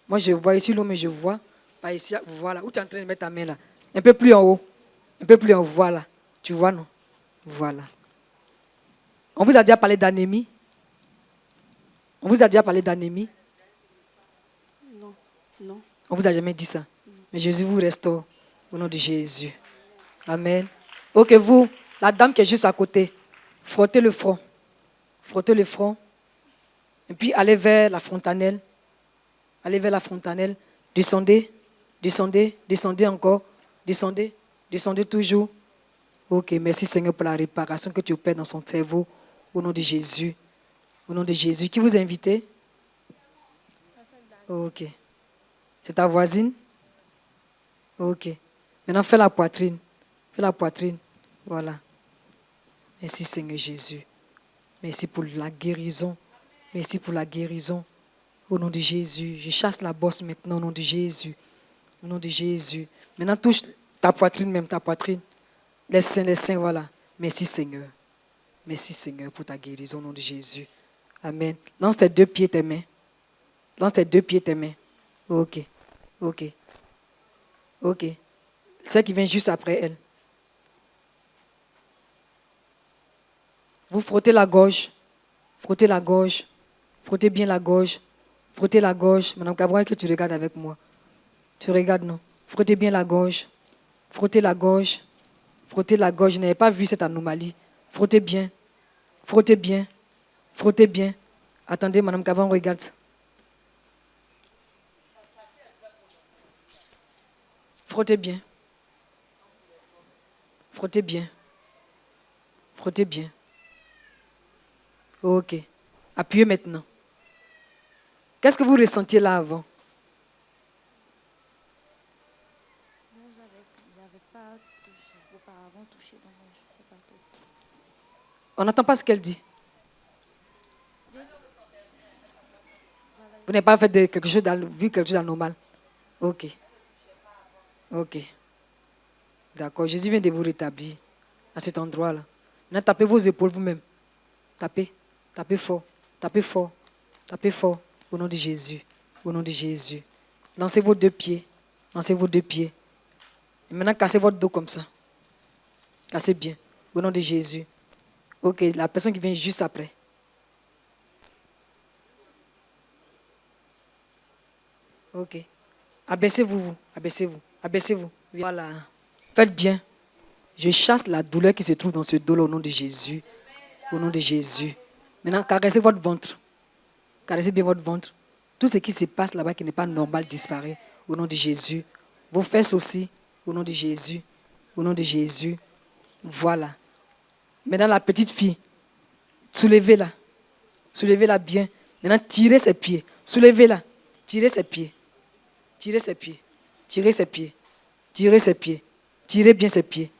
Moi, je vois ici l'homme, mais je vois. Pas ici. Voilà. Où tu es en train de mettre ta main là? Un peu plus en haut. Un peu plus en haut. Voilà. Tu vois, non? Voilà. On vous a déjà parlé d'anémie? On vous a déjà parlé d'anémie? Non, non. On ne vous a jamais dit ça. Mais Jésus vous restaure au nom de Jésus. Amen. Ok, vous, la dame qui est juste à côté, frottez le front. Frottez le front. Et puis allez vers la fontanelle. Allez vers la fontanelle. Descendez. Descendez. Descendez encore. Descendez. Descendez toujours. Ok, merci Seigneur pour la réparation que tu opères dans son cerveau. Au nom de Jésus. Au nom de Jésus. Qui vous a invité? Ok. C'est ta voisine? Ok. Maintenant, fais la poitrine. Fais la poitrine. Voilà. Merci Seigneur Jésus. Merci pour la guérison. Merci pour la guérison. Au nom de Jésus. Je chasse la bosse maintenant au nom de Jésus. Au nom de Jésus. Maintenant, touche ta poitrine même, ta poitrine. Les seins, voilà. Merci Seigneur. Merci Seigneur pour ta guérison au nom de Jésus. Amen. Lance tes deux pieds, tes mains. Lance tes deux pieds, tes mains. Ok. Ok. Ok. Celle qui vient juste après elle. Vous frottez la gorge. Frottez la gorge. Frottez bien la gorge. Frottez la gorge. Madame Cabral, que tu regardes avec moi. Tu regardes, non? Frottez bien la gorge. Frottez la gorge. Frottez la gorge. Je n'avais pas vu cette anomalie. Frottez bien. Frottez bien. Frottez bien. Attendez, Madame Cabral, regarde. Frottez bien. Frottez bien. Frottez bien. Ok. Appuyez maintenant. Qu'est-ce que vous ressentiez là avant? J'avais pas touché, auparavant touché, donc je ne sais pas trop. On n'entend pas ce qu'elle dit. Vous n'avez pas fait quelque chose d'anormal. Ok. Ok. D'accord. Jésus vient de vous rétablir à cet endroit-là. Maintenant, tapez vos épaules vous-même. Tapez. Tapez fort. Tapez fort. Tapez fort. Au nom de Jésus. Au nom de Jésus. Lancez vos deux pieds. Lancez vos deux pieds. Et maintenant, cassez votre dos comme ça. Cassez bien. Au nom de Jésus. Ok. La personne qui vient juste après. Ok. Abaissez-vous, vous. Abaissez-vous. Abaissez-vous. Voilà. Faites bien. Je chasse la douleur qui se trouve dans ce dos-là au nom de Jésus. Au nom de Jésus. Maintenant, caressez votre ventre. Caressez bien votre ventre. Tout ce qui se passe là-bas qui n'est pas normal disparaît au nom de Jésus. Vos fesses aussi, au nom de Jésus. Au nom de Jésus. Voilà. Maintenant, la petite fille, soulevez-la. Soulevez-la bien. Maintenant, tirez ses pieds. Soulevez-la. Tirez ses pieds. Tirez ses pieds. Tirez ses pieds. Tirez ses pieds. Tirez bien ses pieds.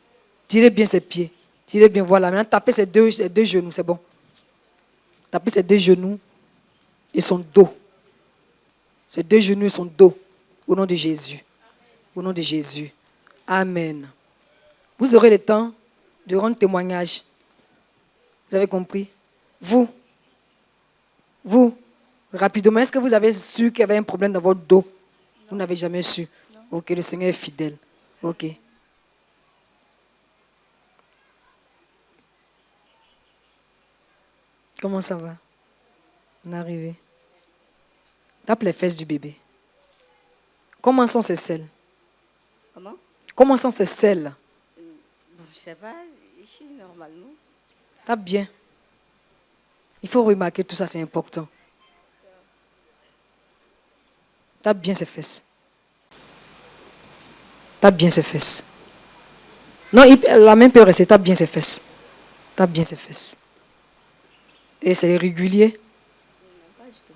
Tirez bien ses pieds. Tirez bien. Voilà. Maintenant, tapez ses deux genoux. C'est bon. Tapez ses deux genoux et son dos. Ses deux genoux et son dos. Au nom de Jésus. Au nom de Jésus. Amen. Vous aurez le temps de rendre témoignage. Vous avez compris? Vous, rapidement, est-ce que vous avez su qu'il y avait un problème dans votre dos? Vous n'avez jamais su. Non. Ok, le Seigneur est fidèle. Ok. Comment ça va? On est arrivé. Tape les fesses du bébé. Comment sont ces selles? Comment? Comment sont ces selles? Je ne sais pas, ici normalement. Tape bien. Il faut remarquer tout ça, c'est important. Tape bien ses fesses. Tape bien ses fesses. Non, la main peut rester. Tape bien ses fesses. Tape bien ses fesses. Et c'est régulier? Non, pas du tout.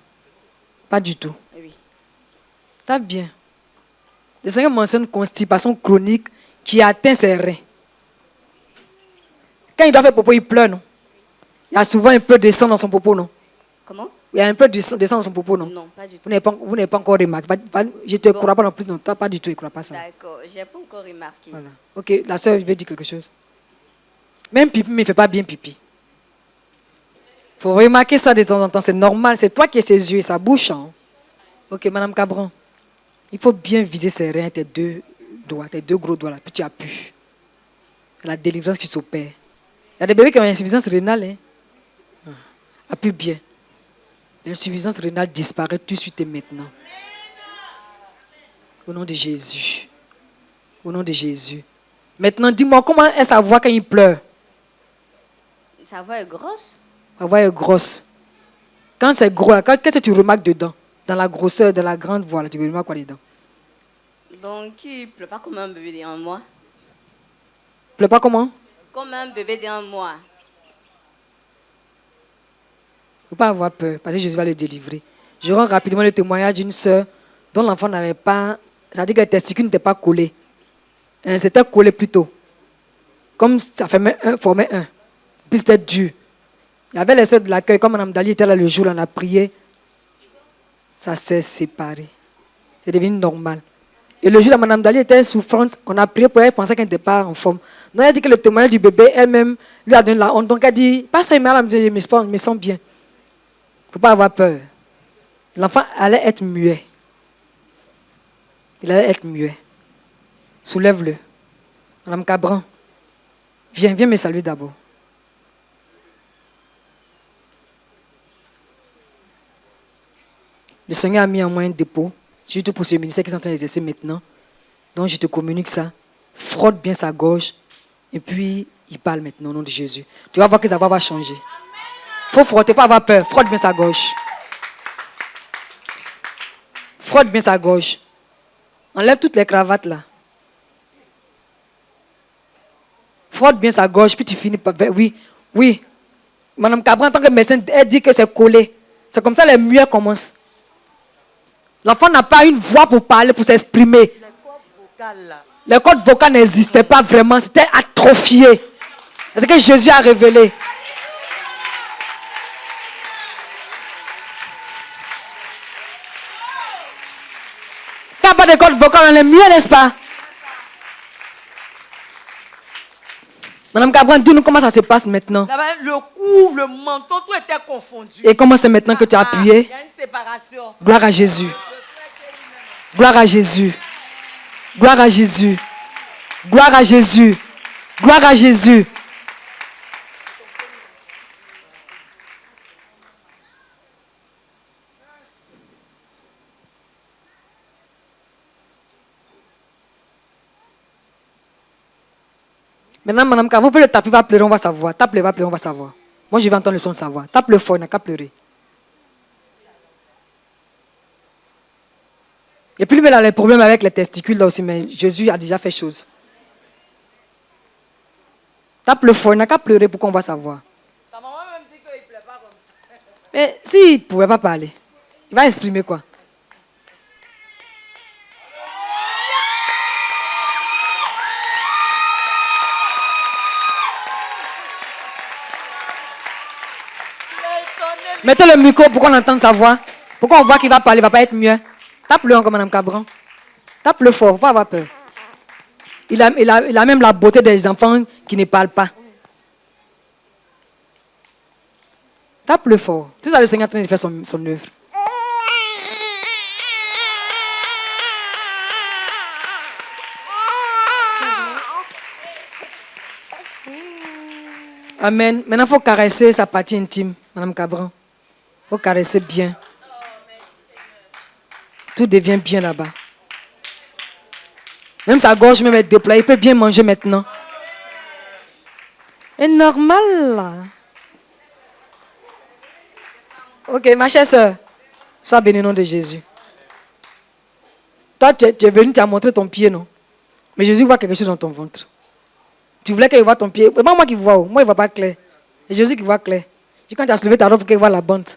Pas du tout. Oui. Tape bien. Le Seigneur mentionne une constipation chronique qui atteint ses reins. Quand il doit faire popo, il pleure, non? Il y a souvent un peu de sang dans son popo, non? Comment? Il y a un peu de sang dans son popo, non? Non, pas du tout. Vous n'avez pas encore remarqué. Je ne te crois pas non plus. Non, pas du tout, il ne croit pas ça. D'accord, je n'ai pas encore remarqué. Voilà. Ok, la soeur veut dire quelque chose. Même pipi, mais il ne fait pas bien pipi. Il faut remarquer ça de temps en temps. C'est normal. C'est toi qui as ses yeux et sa bouche. Hein? Ok, Madame Cabran. Il faut bien viser ses reins, tes deux doigts, tes deux gros doigts là. Puis tu appuies. C'est la délivrance qui s'opère. Il y a des bébés qui ont une insuffisance rénale. Hein? Appuie bien. L'insuffisance rénale disparaît tout de suite et maintenant. Au nom de Jésus. Au nom de Jésus. Maintenant, dis-moi, comment est sa voix quand il pleure? Sa voix est grosse? Sa voix est grosse. Quand c'est gros, qu'est-ce que tu remarques dedans? Dans la grosseur, de la grande voix, là, tu remarques quoi dedans? Donc, il ne pleure pas comme un bébé d'un mois. Pleure pas comment? Comme un bébé d'un mois. Il ne faut pas avoir peur, parce que Jésus va le délivrer. Je rends rapidement le témoignage d'une sœur dont l'enfant n'avait pas, c'est-à-dire que les testicules n'étaient pas collés. C'était collé plutôt. Comme ça formait un. Puis c'était dur. Il y avait les sœurs de l'accueil, comme Mme Dali était là le jour, on a prié. Ça s'est séparé. C'est devenu normal. Et le jour où Mme Dali était souffrante, on a prié pour elle, pensait qu'elle n'était pas en forme. Donc elle a dit que le témoignage du bébé, elle-même, lui a donné la honte. Donc elle a dit, pas ça, elle me dit, je me sens bien. Il ne faut pas avoir peur. L'enfant allait être muet. Il allait être muet. Soulève-le. Madame Cabran, viens me saluer d'abord. Le Seigneur a mis en moi un dépôt, surtout pour ce ministère qui est en train d'exercer maintenant. Donc je te communique ça. Frotte bien sa gorge. Et puis, il parle maintenant au nom de Jésus. Tu vas voir que sa voix va changer. Il faut frotter, pas avoir peur. Frotte bien sa gorge. Frotte bien sa gorge. Enlève toutes les cravates là. Frotte bien sa gorge, puis tu finis par... Oui. Madame Cabran, en tant que médecin, elle dit que c'est collé. C'est comme ça les muets commencent. L'enfant n'a pas une voix pour parler, pour s'exprimer. Les cordes vocales n'existaient pas vraiment. C'était atrophié. C'est ce que Jésus a révélé. Il n'y a pas de cordes vocales dans les muets, n'est-ce pas? Madame Cabran, dis-nous comment ça se passe maintenant. Le cou, le menton, tout était confondu. Et comment c'est maintenant que tu as appuyé? Il y a une séparation. Gloire à Jésus. Gloire à Jésus. Gloire à Jésus. Gloire à Jésus. Gloire à Jésus. Maintenant, Madame Cabran, vous pouvez le taper, il va pleurer, on va savoir. Tape-le, il va pleurer, on va savoir. Moi, je vais entendre le son de sa voix. Tape-le fort, il n'a qu'à pleurer. Et puis, il a les problèmes avec les testicules là aussi, mais Jésus a déjà fait chose. Tape-le fort, il n'a qu'à pleurer pour qu'on va savoir. Ta maman même dit qu'il ne pleure pas comme ça. Mais s'il ne pouvait pas parler, il va exprimer quoi? Mettez le micro pour qu'on entende sa voix. Pour qu'on voit qu'il va parler, il ne va pas être mieux. Tape-le encore, Madame Cabran. Tape-le fort, il ne faut pas avoir peur. Il a même la beauté des enfants qui ne parlent pas. Tape-le fort. Tout ça, le Seigneur est en train de faire son œuvre. Amen. Maintenant, il faut caresser sa partie intime, Madame Cabran. Il faut caresser bien. Tout devient bien là-bas. Même sa gorge même est déployée. Il peut bien manger maintenant. C'est normal là. Ok, ma chère soeur. Sois béni au nom de Jésus. Toi, tu es venu, tu as montré ton pied, non? Mais Jésus voit quelque chose dans ton ventre. Tu voulais qu'il voit ton pied. C'est pas moi qui vois. Moi, il ne voit pas clair. C'est Jésus qui voit clair. Quand tu as soulevé ta robe pour qu'il voit la bande,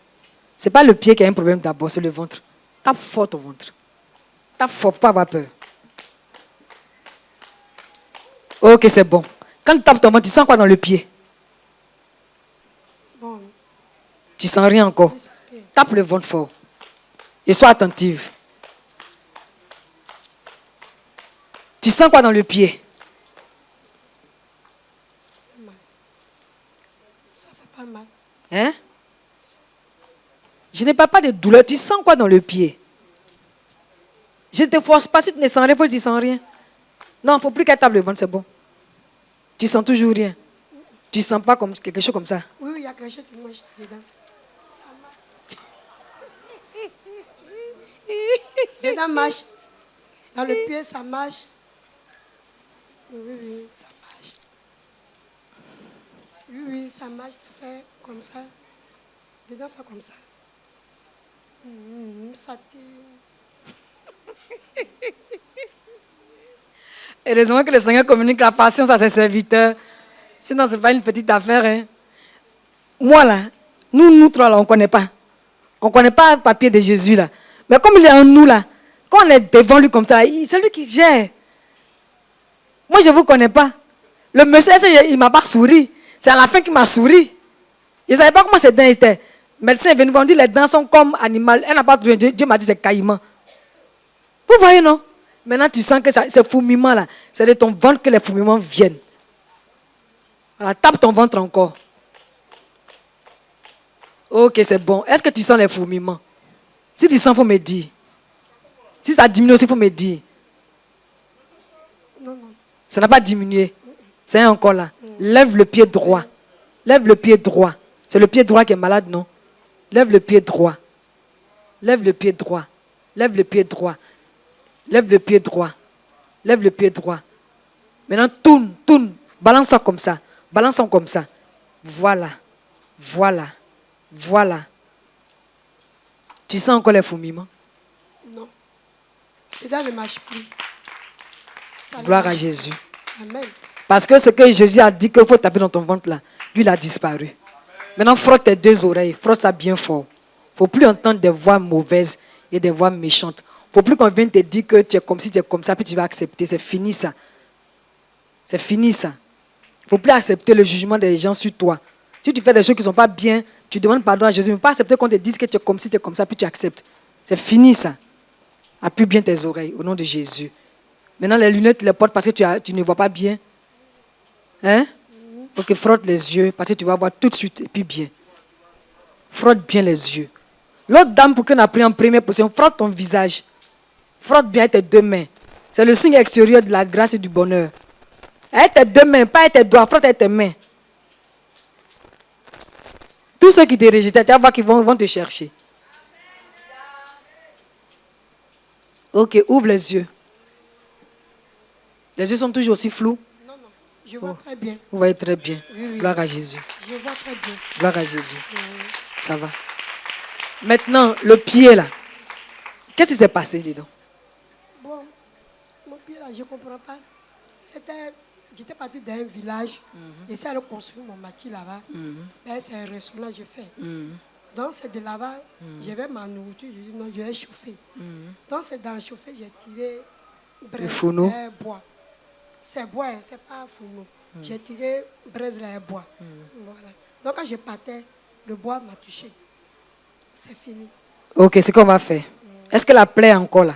ce n'est pas le pied qui a un problème d'abord, c'est le ventre. Tape fort ton ventre. Tape fort pour ne pas avoir peur. Ok, c'est bon. Quand tu tapes ton ventre, tu sens quoi dans le pied? Bon, Tu sens rien encore. Tape le ventre fort. Et sois attentive. Tu sens quoi dans le pied? ça fait pas mal. Hein? Je n'ai pas de douleur. Tu sens quoi dans le pied? Je ne te force pas. Si tu ne sens rien, tu ne sens rien. Non, il ne faut plus qu'elle tape le ventre, c'est bon. Tu sens toujours rien. Tu ne sens pas comme quelque chose comme ça. Oui, il y a quelque chose qui marche dedans. Ça marche. Dedans marche. Dans le pied, ça marche. Oui, ça marche. Oui, ça marche. Ça fait comme ça. Dedans, fait comme ça. Ça tire. Heureusement que le Seigneur communique la patience à ses serviteurs. Sinon, ce n'est pas une petite affaire. Hein. Moi, là, nous trois, là, on ne connaît pas. On ne connaît pas le papier de Jésus, là. Mais comme il est en nous, là, quand on est devant lui comme ça, c'est lui qui gère. Moi, je ne vous connais pas. Le monsieur, il ne m'a pas souri. C'est à la fin qu'il m'a souri. Je ne savais pas comment ses dents étaient. Le médecin est venu voir, on dit les dents sont comme animales. Elle n'a pas trouvé. Dieu m'a dit c'est caïman. Vous voyez, non? Maintenant, tu sens que ces fourmillements-là, c'est de ton ventre que les fourmillements viennent. Alors, tape ton ventre encore. Ok, c'est bon. Est-ce que tu sens les fourmillements? Si tu sens, il faut me dire. Si ça diminue aussi, il faut me dire. Non, non. Ça n'a pas diminué. C'est encore là. Lève le pied droit. Lève le pied droit. C'est le pied droit qui est malade, non? Lève le pied droit. Lève le pied droit. Lève le pied droit. Lève le pied droit. Lève le pied droit. Maintenant, tourne, tourne. Balance ça comme ça. Balance ça comme ça. Voilà. Voilà. Voilà. Tu sens encore les fourmillements? Non. Les dents ne marchent plus. Ça ne Gloire à marche Jésus. plus. Amen. Parce que ce que Jésus a dit qu'il faut taper dans ton ventre là, lui, il a disparu. Maintenant, frotte tes deux oreilles. Frotte ça bien fort. Il ne faut plus entendre des voix mauvaises et des voix méchantes. Il ne faut plus qu'on vienne te dire que tu es comme si tu es comme ça, puis tu vas accepter. C'est fini ça. C'est fini ça. Il ne faut plus accepter le jugement des gens sur toi. Si tu fais des choses qui ne sont pas bien, tu demandes pardon à Jésus. Il ne faut pas accepter qu'on te dise que tu es comme si tu es comme ça, puis tu acceptes. C'est fini ça. Appuie bien tes oreilles au nom de Jésus. Maintenant, les lunettes, tu les portes parce que tu ne vois pas bien. Hein? Ok, frotte les yeux parce que tu vas voir tout de suite et puis bien. Frotte bien les yeux. L'autre dame, pour qu'on a pris en première position, frotte ton visage. Frotte bien tes deux mains. C'est le signe extérieur de la grâce et du bonheur. Avec tes deux mains, pas avec tes doigts, frotte avec tes mains. Tous ceux qui te rejettent, tu vas voir qu'ils vont te chercher. Ok, ouvre les yeux. Les yeux sont toujours aussi flous. Non, non. Je vois très bien. Vous voyez très bien. Oui, oui. Gloire à Jésus. Je vois très bien. Gloire à Jésus. Ça va. Maintenant, le pied là. Qu'est-ce qui s'est passé, dis donc? Bon, mon pied là, je ne comprends pas. J'étais parti dans un village, et ça a construit mon maquis là-bas. Ben, c'est un restaurant que j'ai fait. Donc c'est de là-bas, j'avais ma nourriture, j'ai dit non, je vais chauffer. Donc c'est dans le chauffer, j'ai tiré braise et bois. C'est bois, c'est pas fourneau. J'ai tiré braise et bois. Voilà. Donc quand je partais, le bois m'a touché. c'est fini. Ok, c'est ce qu'on va faire. Est-ce que la plaie est encore là?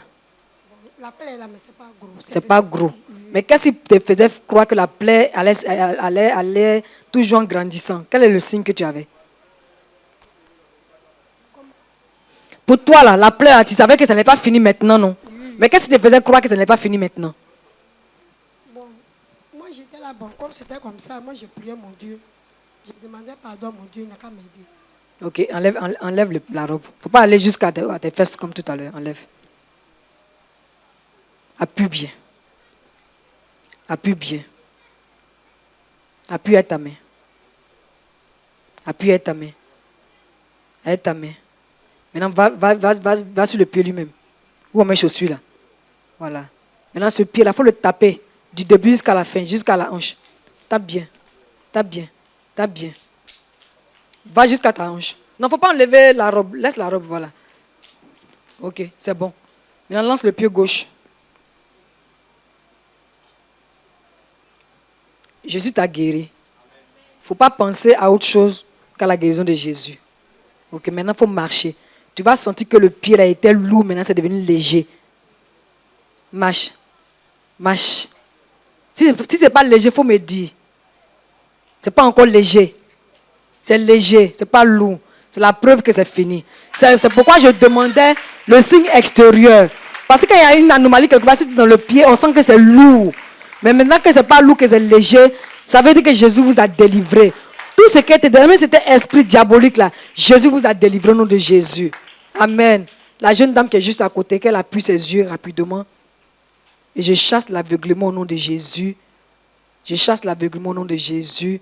La plaie est là, mais c'est pas gros. C'est pas gros. Mais qu'est-ce qui te faisait croire que la plaie allait toujours en grandissant? Quel est le signe que tu avais? Pour toi, là, la plaie, là, tu savais que ça n'est pas fini maintenant, non? Mais qu'est-ce qui te faisait croire que ça n'est pas fini maintenant? Bon, moi j'étais là, bon, comme c'était comme ça, moi je priais mon Dieu. Je demandais pardon à mon Dieu, il n'a qu'à m'aider. Ok, enlève la robe. Il ne faut pas aller jusqu'à tes fesses comme tout à l'heure. Enlève. Appuie bien. Appuie bien. Appuie avec ta main. Appuie avec ta main. Avec ta main. Maintenant, va sur le pied lui-même. Où on met les chaussures là. Voilà. Maintenant, ce pied-là, il faut le taper du début jusqu'à la fin, jusqu'à la hanche. Tape bien. Tape bien. Tape bien. Va jusqu'à ta hanche. Non, il ne faut pas enlever la robe. Laisse la robe, voilà. Ok, c'est bon. Maintenant, lance le pied gauche. Jésus t'a guéri. Il ne faut pas penser à autre chose qu'à la guérison de Jésus. Ok, maintenant, il faut marcher. Tu vas sentir que le pied là était lourd, maintenant c'est devenu léger. Marche. Marche. Si ce n'est pas léger, il faut me dire. Ce n'est pas encore léger. C'est léger, ce n'est pas lourd. C'est la preuve que c'est fini. C'est pourquoi je demandais le signe extérieur. Parce qu'il y a une anomalie quelque part dans le pied, on sent que c'est lourd. Mais maintenant que ce n'est pas lourd, que c'est léger, ça veut dire que Jésus vous a délivré. Tout ce qui était derrière, même c'était esprit diabolique là, Jésus vous a délivré au nom de Jésus. Amen. La jeune dame qui est juste à côté, qu'elle appuie ses yeux rapidement. Et je chasse l'aveuglement au nom de Jésus. Je chasse l'aveuglement au nom de Jésus.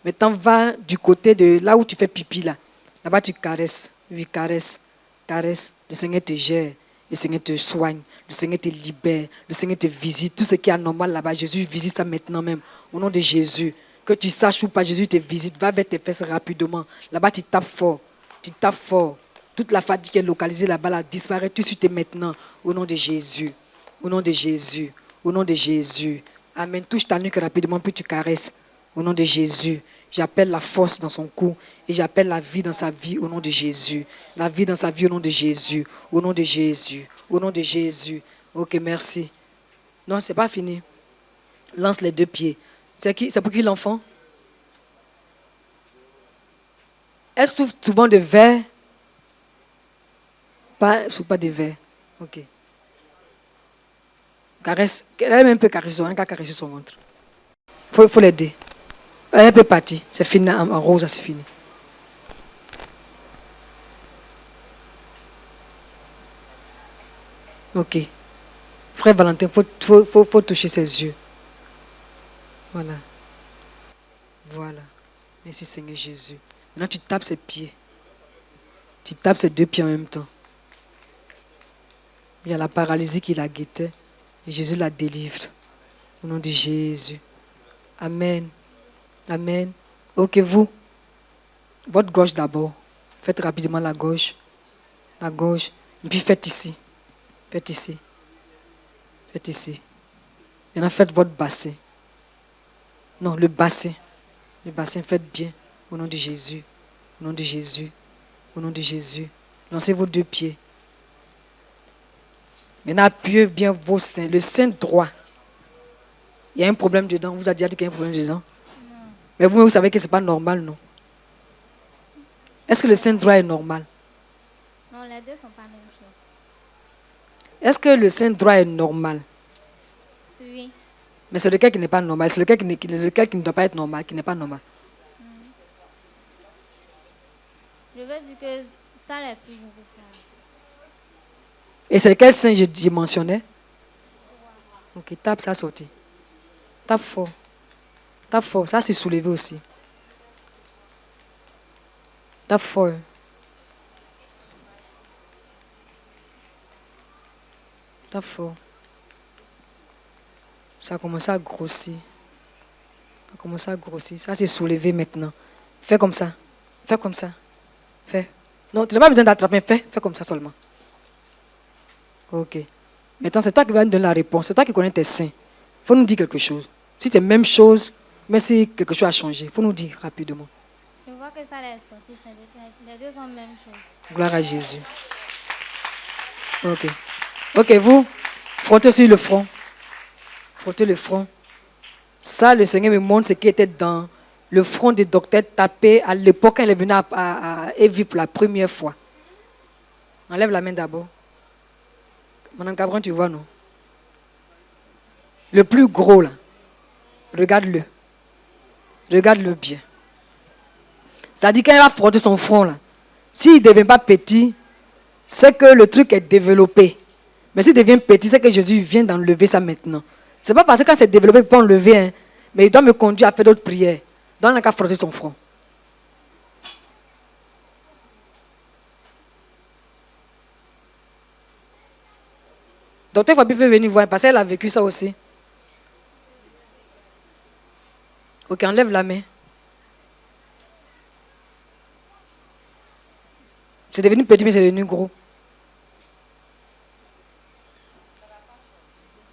Maintenant, va du côté de là où tu fais pipi là. Là-bas, tu caresses. Oui, caresse. Caresse. Le Seigneur te gère. Le Seigneur te soigne. Le Seigneur te libère. Le Seigneur te visite. Tout ce qui est anormal là-bas, Jésus visite ça maintenant même. Au nom de Jésus. Que tu saches ou pas, Jésus te visite. Va vers tes fesses rapidement. Là-bas, tu tapes fort. Tu tapes fort. Toute la fatigue qui est localisée là-bas, là, disparaît tout de suite et maintenant. Au nom de Jésus. Au nom de Jésus. Au nom de Jésus. Amen. Touche ta nuque rapidement, puis tu caresses. Au nom de Jésus. J'appelle la force dans son cou et j'appelle la vie dans sa vie au nom de Jésus. La vie dans sa vie au nom de Jésus. Au nom de Jésus. Au nom de Jésus. Ok, merci. Non, c'est pas fini. Lance les deux pieds. C'est pour qui l'enfant? Elle souffre souvent de verre. Pas de verre. Ok. Caresse. Elle même peut caresser son ventre. Faut l'aider. Elle peut partir. C'est fini en rose, c'est fini. Ok. Frère Valentin, faut toucher ses yeux. Voilà. Voilà. Merci Seigneur Jésus. Maintenant tu tapes ses pieds. Tu tapes ses deux pieds en même temps. Il y a la paralysie qui la guettait. Et Jésus la délivre. Au nom de Jésus. Amen. Amen. Ok, vous. Votre gauche d'abord. Faites rapidement la gauche. La gauche. Et puis faites ici. Faites ici. Faites ici. Maintenant faites votre bassin. Non, le bassin. Le bassin, faites bien. Au nom de Jésus. Au nom de Jésus. Au nom de Jésus. Lancez vos deux pieds. Maintenant, appuyez bien vos seins. Le sein droit. Il y a un problème dedans. On vous a déjà dit qu'il y a un problème dedans. Non. Mais vous savez que ce n'est pas normal, non? Est-ce que le sein droit est normal? Non, les deux ne sont pas la même chose. Est-ce que le sein droit est normal? Oui. Mais c'est lequel qui n'est pas normal? C'est lequel qui ne doit pas être normal, qui n'est pas normal? Je veux dire que ça n'est plus que ça. Et c'est quel sein je mentionnais? Ok, tape, ça sorti. Tape fort. Tape fort, ça s'est soulevé aussi. Tape fort. Tape fort. Ça a commencé à grossir. Ça a commencé à grossir. Ça s'est soulevé maintenant. Fais comme ça. Fais comme ça. Fais. Non, tu n'as pas besoin d'attraper. Fais comme ça seulement. Ok. Maintenant, c'est toi qui vas nous donner la réponse. C'est toi qui connais tes seins. Il faut nous dire quelque chose. Si c'est la même chose, mais si quelque chose a changé, il faut nous dire rapidement. Je vois vois que ça les sorti. Les deux sont la même chose. Gloire à Jésus. Ok. Ok, vous, frottez sur le front. Frottez le front. Ça, le Seigneur me montre ce qui était dans le front des docteurs tapé à l'époque quand il est venu à Evie pour la première fois. Enlève la main d'abord. Madame Cabron, tu vois, non? Le plus gros, là. Regarde-le. Regarde-le bien. Ça dit quand il va frotter son front, là, s'il ne devient pas petit, c'est que le truc est développé. Mais s'il devient petit, c'est que Jésus vient d'enlever ça maintenant. Ce n'est pas parce que quand c'est développé, il ne peut pas enlever, hein, mais il doit me conduire à faire d'autres prières. Donc, il n'a qu'à frotter son front. Docteur Fabi peut venir voir, parce qu'elle a vécu ça aussi. Ok, enlève la main. C'est devenu petit, mais c'est devenu gros.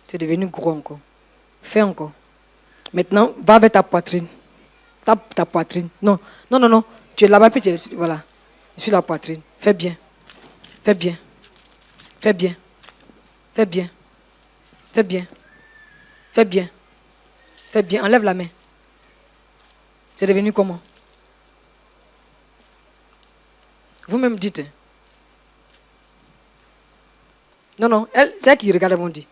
C'est devenu gros encore. Fais encore. Maintenant, va avec ta poitrine. Tape ta poitrine. Non, non, non, non. Tu es là-bas, puis tu es... Voilà. Sur la poitrine. Fais bien. Fais bien. Fais bien. Fais bien. Fais bien. Fais bien. Fais bien. Enlève la main. C'est devenu comment? Vous-même dites. Hein. Non, non. C'est elle qui regarde, mon dit.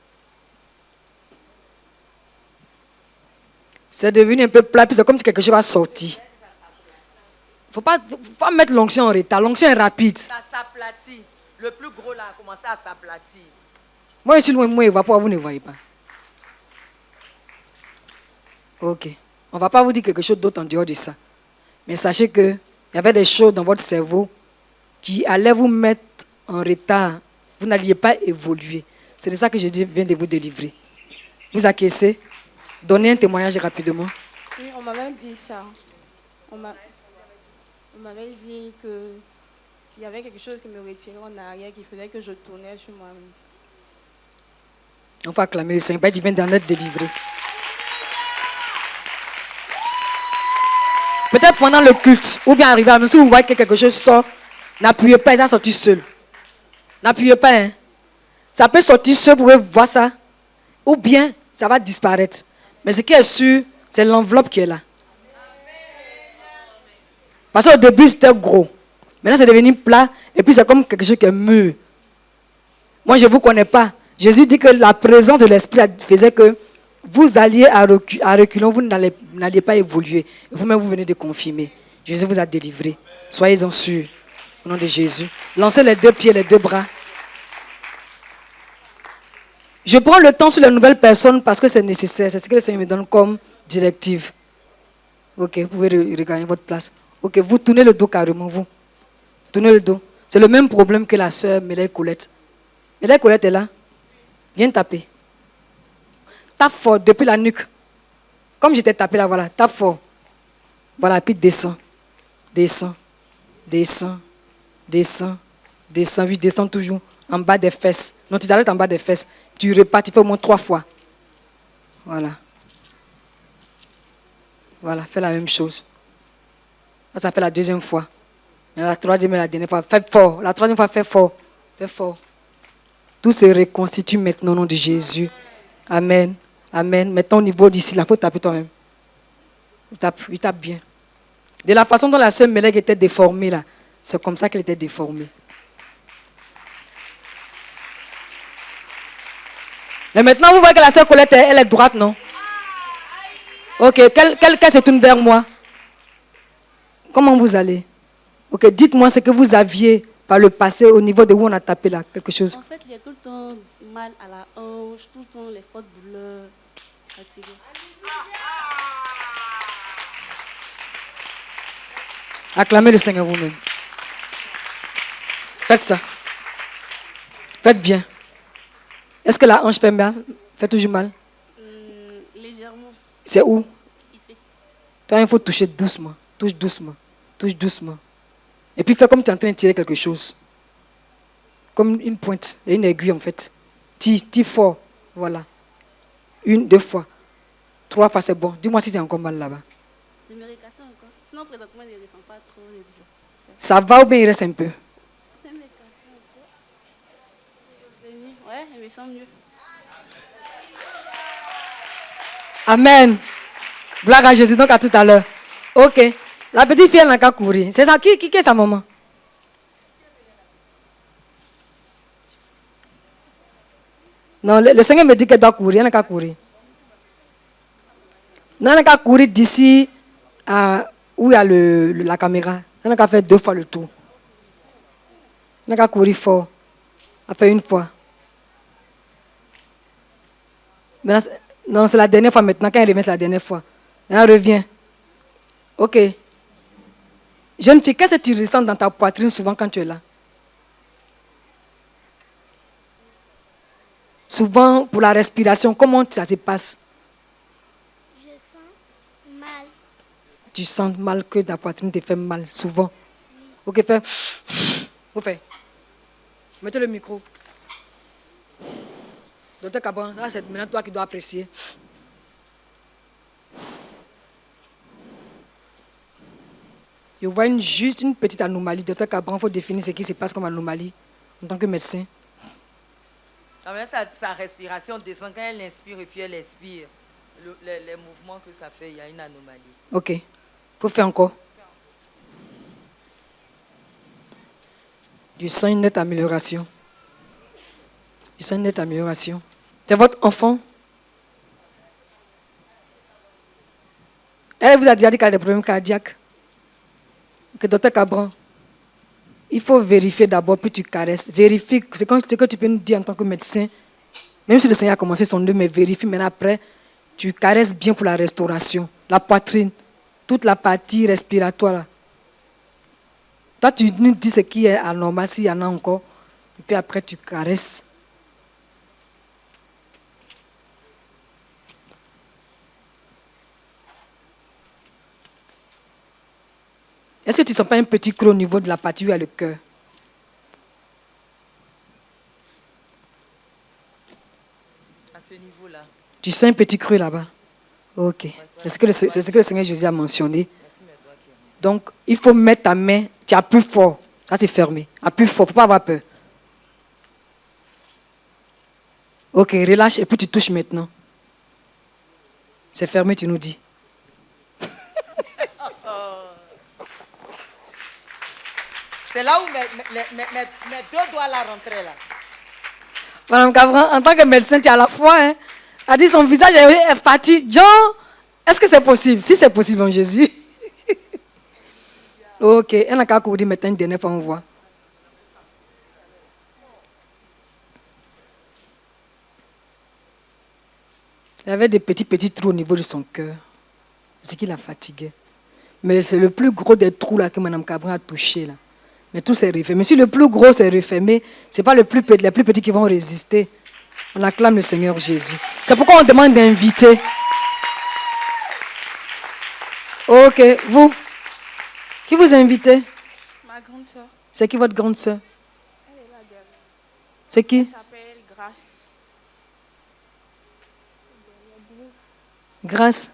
C'est devenu un peu plat, puis c'est comme si quelque chose va sortir. Il ne faut pas mettre l'onction en retard. L'onction est rapide. Ça s'aplatit. Le plus gros là a commencé à s'aplatir. Moi, je suis loin, moi, je ne vois pas, vous ne voyez pas. Ok. On ne va pas vous dire quelque chose d'autre en dehors de ça. Mais sachez qu'il y avait des choses dans votre cerveau qui allaient vous mettre en retard. Vous n'alliez pas évoluer. C'est de ça que je viens de vous délivrer. Vous acquiescez. Donnez un témoignage rapidement. Oui, on m'a même dit ça. On m'avait dit qu'il y avait quelque chose qui me retirait en arrière, qu'il faisait que je tournais sur moi-même. On va acclamer le Seigneur. Il vient d'en être délivré. Peut-être pendant le culte, ou bien arrivé à la maison, si vous voyez que quelque chose sort, n'appuyez pas, ça sortir seul. N'appuyez pas. Hein. Ça peut sortir seul, vous pouvez voir ça. Ou bien, ça va disparaître. Mais ce qui est sûr, c'est l'enveloppe qui est là. Parce qu'au début, c'était gros. Maintenant, c'est devenu plat. Et puis, c'est comme quelque chose qui est mûr. Moi, je ne vous connais pas. Jésus dit que la présence de l'Esprit faisait que vous alliez à reculons, vous n'alliez pas évoluer. Vous-même, vous venez de confirmer. Jésus vous a délivré. Soyez-en sûrs. Au nom de Jésus. Lancez les deux pieds, les deux bras. Je prends le temps sur les nouvelles personnes parce que c'est nécessaire. C'est ce que le Seigneur me donne comme directive. Ok, vous pouvez regagner votre place. Ok, vous tournez le dos carrément, vous. Tournez le dos. C'est le même problème que la sœur Mélaï Colette. Mélaï Colette est là. Viens taper. Tape fort depuis la nuque. Comme j'étais tapé là, voilà. Tape fort. Voilà, puis descends. Descends. Descends. Descends. Descends. Oui, descends toujours. En bas des fesses. Non, tu t'arrêtes en bas des fesses. Tu repars, tu fais au moins 3 fois. Voilà. Voilà, fais la même chose. Ça fait la deuxième fois. Mais la troisième et la dernière fois, fais fort. La troisième fois, fais fort. Fais fort. Tout se reconstitue maintenant au nom de Jésus. Amen. Amen. Maintenant au niveau d'ici, il faut taper toi-même. Il tape bien. De la façon dont la sœur Mélègue était déformée, là, c'est comme ça qu'elle était déformée. Et maintenant, vous voyez que la sœur Colette, elle est droite, non? Ok, quelqu'un se tourne vers moi. Comment vous allez? Ok, dites-moi ce que vous aviez par le passé au niveau de où on a tapé là, quelque chose. En fait, il y a tout le temps mal à la hanche, tout le temps les fortes douleurs, fatigué. Acclamez le Seigneur vous-même. Faites ça. Faites bien. Est-ce que la hanche fait mal? Fait toujours mal? Légèrement. C'est où? Ici. Toi, il faut toucher doucement. Touche doucement. Touche doucement. Et puis fais comme tu es en train de tirer quelque chose. Comme une pointe et une aiguille en fait. Tire fort. Voilà. 1, 2 fois. 3 fois, c'est bon. Dis-moi si tu as encore mal là-bas. Je me recasse encore. Sinon, présentement, je ne ressens pas trop le douleur. Ça va ou bien il reste un peu? Je me casse encore. Je vais revenir. Ouais, je me sens mieux. Amen. Gloire à Jésus. Donc à tout à l'heure. Ok. La petite fille, elle n'a qu'à courir. C'est ça qui est sa maman? Non, le Seigneur me dit qu'elle doit courir. Elle n'a qu'à courir. Non, elle n'a qu'à courir d'ici à où il y a la caméra. Elle n'a qu'à faire 2 fois le tour. Elle n'a qu'à courir fort. Elle a fait 1 fois. Maintenant, non, c'est la dernière fois maintenant. Quand elle revient, c'est la dernière fois. Elle revient. Ok. Jeune fille, qu'est-ce que tu ressens dans ta poitrine souvent quand tu es là? Souvent, pour la respiration, comment ça se passe? Je sens mal. Tu sens mal que ta poitrine te fait mal, souvent. Ok, fais. Vous faites. Mettez le micro. Docteur Cabran, là, c'est maintenant toi qui dois apprécier. Je vois juste une petite anomalie. Docteur Cabran, il faut définir ce qui se passe comme anomalie en tant que médecin. Sa respiration descend quand elle inspire et puis elle expire. Les mouvements que ça fait, il y a une anomalie. Ok. Il faut faire encore. Je sens une nette amélioration. Je sens une nette amélioration. C'est votre enfant? Elle vous a déjà dit qu'elle a des problèmes cardiaques. Ok, docteur Cabran, il faut vérifier d'abord, puis tu caresses. Vérifie, c'est ce que tu peux nous dire en tant que médecin. Même si le Seigneur a commencé son œuvre, mais vérifie. Maintenant, après, tu caresses bien pour la restauration. La poitrine, toute la partie respiratoire. Là. Toi, tu nous dis ce qui est anormal, s'il y en a encore. Et puis après, tu caresses. Est-ce que tu ne sens pas un petit creux au niveau de la partie où il y a le cœur? À ce niveau-là. Tu sens un petit creux là-bas? Ok. C'est ce que le Seigneur Jésus a mentionné. Donc, il faut mettre ta main, tu appuies fort. Ça, c'est fermé. Appuie fort, il ne faut pas avoir peur. Ok, relâche et puis tu touches maintenant. C'est fermé, tu nous dis. C'est là où mes 2 doigts la rentrent là. Madame Cabran, en tant que médecin, tu as la foi. Hein? Elle a dit son visage est parti. John, est-ce que c'est possible? Si c'est possible en Jésus. Ok, elle n'a qu'à courir maintenant une dernière fois, on voit. Il y avait des petits trous au niveau de son cœur. C'est ce qui la fatiguait. Mais c'est le plus gros des trous là que Mme Cabran a touché là. Mais tout s'est refermé. Si le plus gros s'est refermé, ce n'est pas les plus petits qui vont résister. On acclame le Seigneur Jésus. C'est pourquoi on demande d'inviter. Ok, vous. Qui vous invitez? Ma grande soeur. C'est qui votre grande soeur? Elle est là derrière. C'est qui? Elle s'appelle Grâce. Grâce.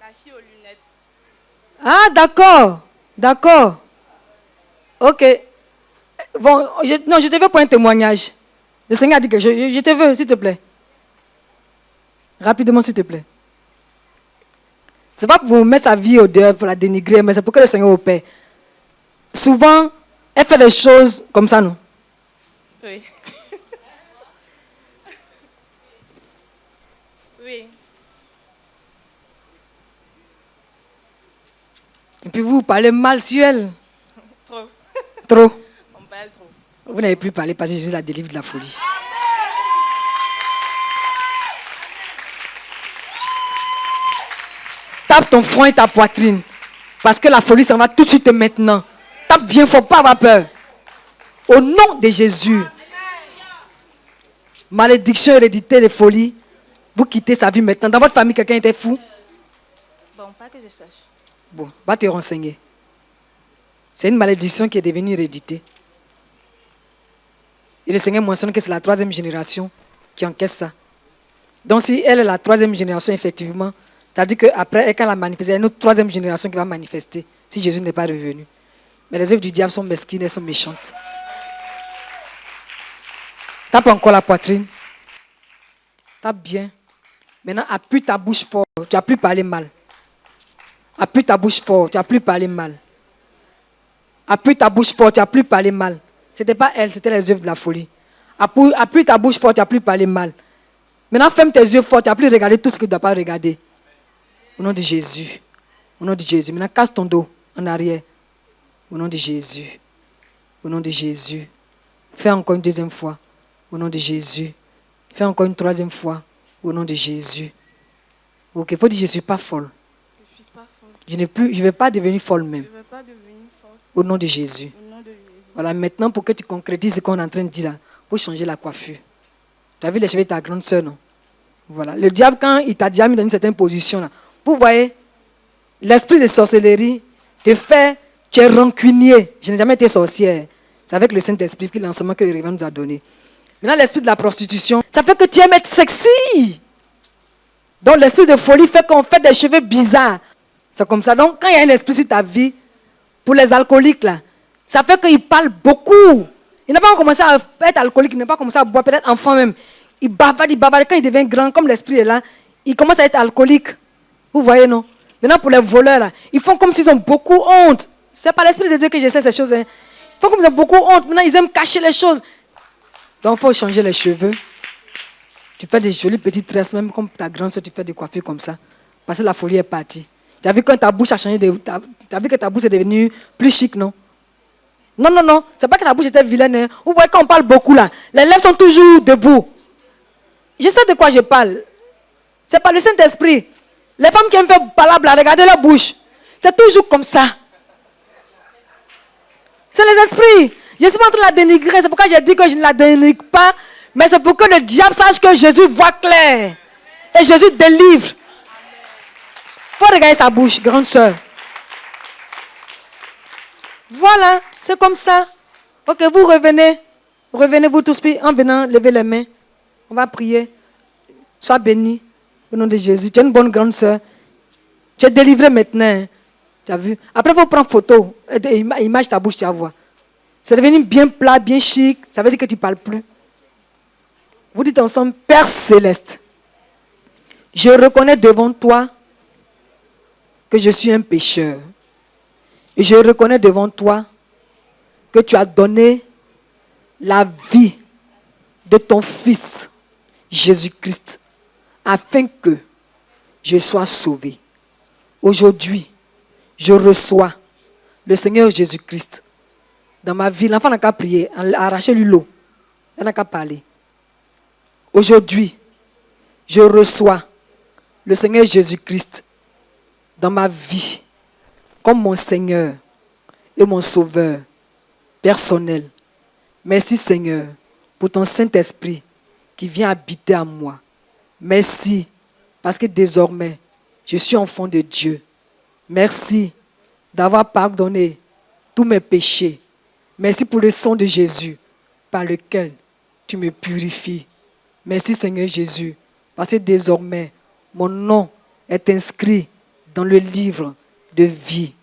La fille aux lunettes. Ah, d'accord. D'accord. Ok. Bon, je te veux pour un témoignage. Le Seigneur a dit que je te veux, s'il te plaît. Rapidement, s'il te plaît. Ce n'est pas pour mettre sa vie au dehors, pour la dénigrer, mais c'est pour que le Seigneur opère. Souvent, elle fait des choses comme ça, non? Oui. Oui. Et puis vous parlez mal sur elle. Trop. Trop. On parle trop. Vous n'avez plus parlé parce que Jésus la délivre de la folie. Tape ton front et ta poitrine. Parce que la folie s'en va tout de suite maintenant. Tape bien, il ne faut pas avoir peur. Au nom de Jésus. Malédiction, hérédité, les folies. Vous quittez sa vie maintenant. Dans votre famille, quelqu'un était fou? Bon, pas que je sache. Bon, va te renseigner. C'est une malédiction qui est devenue hérédité. Et le Seigneur mentionne que c'est la 3e génération qui encaisse ça. Donc si elle est la 3e génération, effectivement, C'est-à-dire qu'après, quand elle a manifesté, il y a une autre troisième génération qui va manifester si Jésus n'est pas revenu. Mais les œuvres du diable sont mesquines, elles sont méchantes. Tape encore la poitrine. Tape bien. Maintenant, appuie ta bouche fort. Tu n'as plus parlé mal. Appuie ta bouche fort. Tu n'as plus parlé mal. Appuie ta bouche fort. Tu n'as plus parlé mal. Ce n'était pas elle, c'était les œuvres de la folie. Appuie ta bouche fort. Tu n'as plus parlé mal. Maintenant, ferme tes yeux forts. Tu n'as plus regardé tout ce que tu ne dois pas regarder. Au nom de Jésus. Au nom de Jésus. Maintenant, casse ton dos en arrière. Au nom de Jésus. Au nom de Jésus. Fais encore une deuxième fois. Au nom de Jésus. Fais encore une troisième fois. Au nom de Jésus. Ok, il faut dire je ne suis pas folle. Je suis pas folle. Je ne vais pas devenir folle même. Je ne vais pas devenir folle. Au nom de Jésus. Au nom de Jésus. Voilà, maintenant pour que tu concrétises ce qu'on est en train de dire là, il faut changer la coiffure. Tu as vu les cheveux de ta grande soeur, non? Voilà. Le diable, quand il t'a déjà mis dans une certaine position là, vous voyez, l'esprit de sorcellerie te fait, tu es rancunier. Je n'ai jamais été sorcière. C'est avec le Saint-Esprit qui est l'enseignement que le Révérend nous a donné. Maintenant, l'esprit de la prostitution, ça fait que tu aimes être sexy. Donc, l'esprit de folie fait qu'on fait des cheveux bizarres. C'est comme ça. Donc, quand il y a un esprit sur ta vie, pour les alcooliques, là, ça fait qu'ils parlent beaucoup. Il n'a pas commencé à être alcoolique, il n'a pas commencé à boire, peut-être enfant même. Il bavarde. Quand il devient grand, comme l'esprit est là, il commence à être alcoolique. Vous voyez, non? Maintenant, pour les voleurs, là, ils font comme s'ils ont beaucoup honte. C'est pas l'esprit de Dieu que j'essaie ces choses. Hein. Ils font comme s'ils ont beaucoup honte. Maintenant, ils aiment cacher les choses. Donc, il faut changer les cheveux. Tu fais des jolies petites tresses, même comme ta grande soeur, tu fais des coiffures comme ça. Parce que la folie est partie. Tu as vu quand ta bouche a changé, tu as vu que ta bouche est devenue plus chic, non? Non, non, non. C'est pas que ta bouche était vilaine. Hein. Vous voyez, quand on parle beaucoup là, les lèvres sont toujours debout. Je sais de quoi je parle. C'est pas le Saint-Esprit. Les femmes qui aiment faire palabla, regardez leur bouche. C'est toujours comme ça. C'est les esprits. Je ne suis pas en train de la dénigrer. C'est pourquoi j'ai dit que je ne la dénigre pas. Mais c'est pour que le diable sache que Jésus voit clair. Et Jésus délivre. Il faut regarder sa bouche, grande soeur. Voilà, c'est comme ça. Ok, vous revenez. Revenez vous tous en venant lever les mains. On va prier. Sois béni au nom de Jésus. Tu es une bonne grande soeur. Tu es délivré maintenant. Hein. Tu as vu? Après, il faut prendre photo. Image ta bouche, tu vas voir. C'est devenu bien plat, bien chic. Ça veut dire que tu ne parles plus. Vous dites ensemble, Père Céleste, je reconnais devant toi que je suis un pécheur. Et je reconnais devant toi que tu as donné la vie de ton Fils, Jésus-Christ, afin que je sois sauvé. Aujourd'hui, je reçois le Seigneur Jésus-Christ dans ma vie. L'enfant n'a qu'à prier, arracher-lui l'eau. Elle n'a qu'à parler. Aujourd'hui, je reçois le Seigneur Jésus-Christ dans ma vie comme mon Seigneur et mon Sauveur personnel. Merci Seigneur pour ton Saint-Esprit qui vient habiter en moi. Merci parce que désormais, je suis enfant de Dieu. Merci d'avoir pardonné tous mes péchés. Merci pour le sang de Jésus par lequel tu me purifies. Merci Seigneur Jésus, parce que désormais, mon nom est inscrit dans le livre de vie.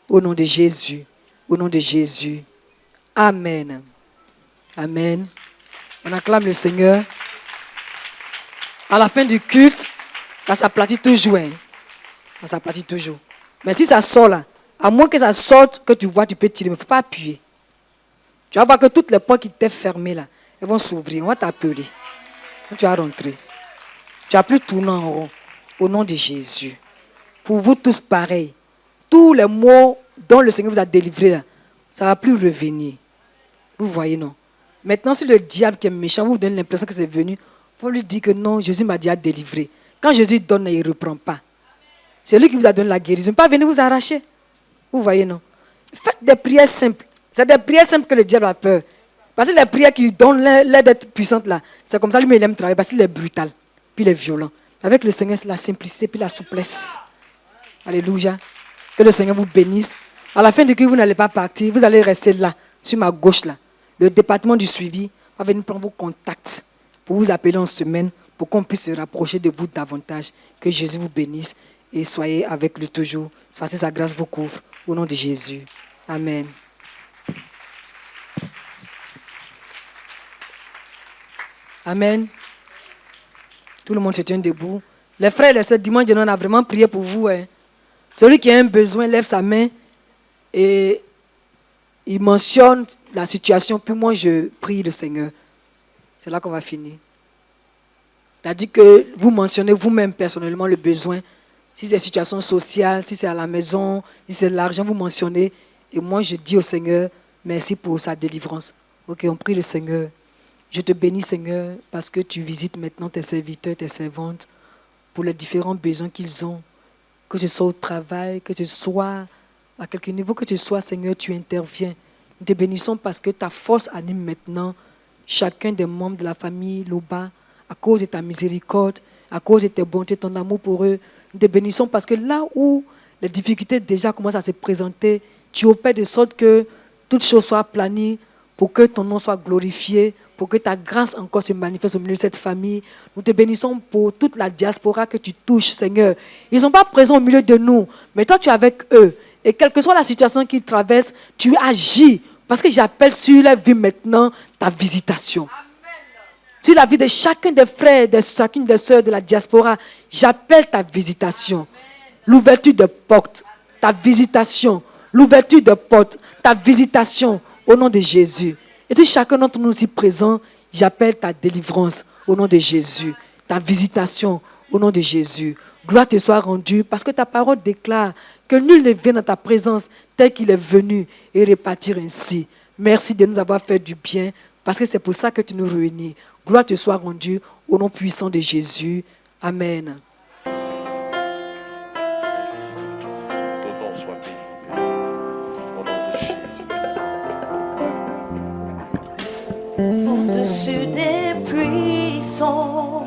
Au nom de Jésus. Au nom de Jésus. Amen. Amen. On acclame le Seigneur. À la fin du culte, ça s'aplatit toujours. Hein. Ça s'aplatit toujours. Mais si ça sort là, à moins que ça sorte, que tu vois, tu peux tirer, mais il ne faut pas appuyer. Tu vas voir que toutes les portes qui étaient fermées là, elles vont s'ouvrir. On va t'appeler. Quand tu vas rentrer, tu vas plus tourner en rond. Au nom de Jésus. Pour vous tous pareil. Tous les mots dont le Seigneur vous a délivré là, ça ne va plus revenir. Vous voyez, non? Maintenant, si le diable qui est méchant vous donne l'impression que c'est venu, il faut lui dire que non, Jésus m'a déjà délivré. Quand Jésus donne, il ne reprend pas. C'est lui qui vous a donné la guérison. Pas venir vous arracher. Vous voyez, non? Faites des prières simples. C'est des prières simples que le diable a peur. Parce que les prières qui donnent l'aide d'être puissantes là, c'est comme ça lui, il aime travailler parce qu'il est brutal, puis il est violent. Avec le Seigneur, c'est la simplicité, puis la souplesse. Alléluia. Que le Seigneur vous bénisse. À la fin du culte, vous n'allez pas partir, vous allez rester là, sur ma gauche là. Le département du suivi va venir prendre vos contacts pour vous appeler en semaine, pour qu'on puisse se rapprocher de vous davantage. Que Jésus vous bénisse et soyez avec lui toujours. Parce que sa grâce vous couvre. Au nom de Jésus. Amen. Amen. Tout le monde se tient debout. Les frères et les sœurs, dimanche, on a vraiment prié pour vous. Hein. Celui qui a un besoin, lève sa main et il mentionne la situation. Puis moi, je prie le Seigneur. C'est là qu'on va finir. C'est-à-dire que vous mentionnez vous-même personnellement le besoin. Si c'est une situation sociale, si c'est à la maison, si c'est l'argent, vous mentionnez. Et moi, je dis au Seigneur, merci pour sa délivrance. Ok, on prie le Seigneur. Je te bénis, Seigneur, parce que tu visites maintenant tes serviteurs, tes servantes, pour les différents besoins qu'ils ont. Que ce soit au travail, que ce soit à quelque niveau, que ce soit, Seigneur, tu interviens. Nous te bénissons parce que ta force anime maintenant chacun des membres de la famille Loba, à cause de ta miséricorde, à cause de tes bontés, ton amour pour eux. Nous te bénissons parce que là où les difficultés déjà commencent à se présenter, tu opères de sorte que toutes choses soient planies pour que ton nom soit glorifié, pour que ta grâce encore se manifeste au milieu de cette famille. Nous te bénissons pour toute la diaspora que tu touches, Seigneur. Ils ne sont pas présents au milieu de nous, mais toi tu es avec eux. Et quelle que soit la situation qu'ils traversent, tu agis. Parce que j'appelle sur leur vie maintenant ta visitation. Sur la vie de chacun des frères, de chacune des sœurs de la diaspora, j'appelle ta visitation. L'ouverture de portes, ta visitation. L'ouverture de portes, ta visitation au nom de Jésus. Et si chacun d'entre nous ici présent, j'appelle ta délivrance au nom de Jésus. Ta visitation au nom de Jésus. Gloire te soit rendue parce que ta parole déclare que nul ne vient dans ta présence tel qu'il est venu et repartir ainsi. Merci de nous avoir fait du bien parce que c'est pour ça que tu nous réunis. Gloire te soit rendue au nom puissant de Jésus. Amen. Au-dessus des puissants,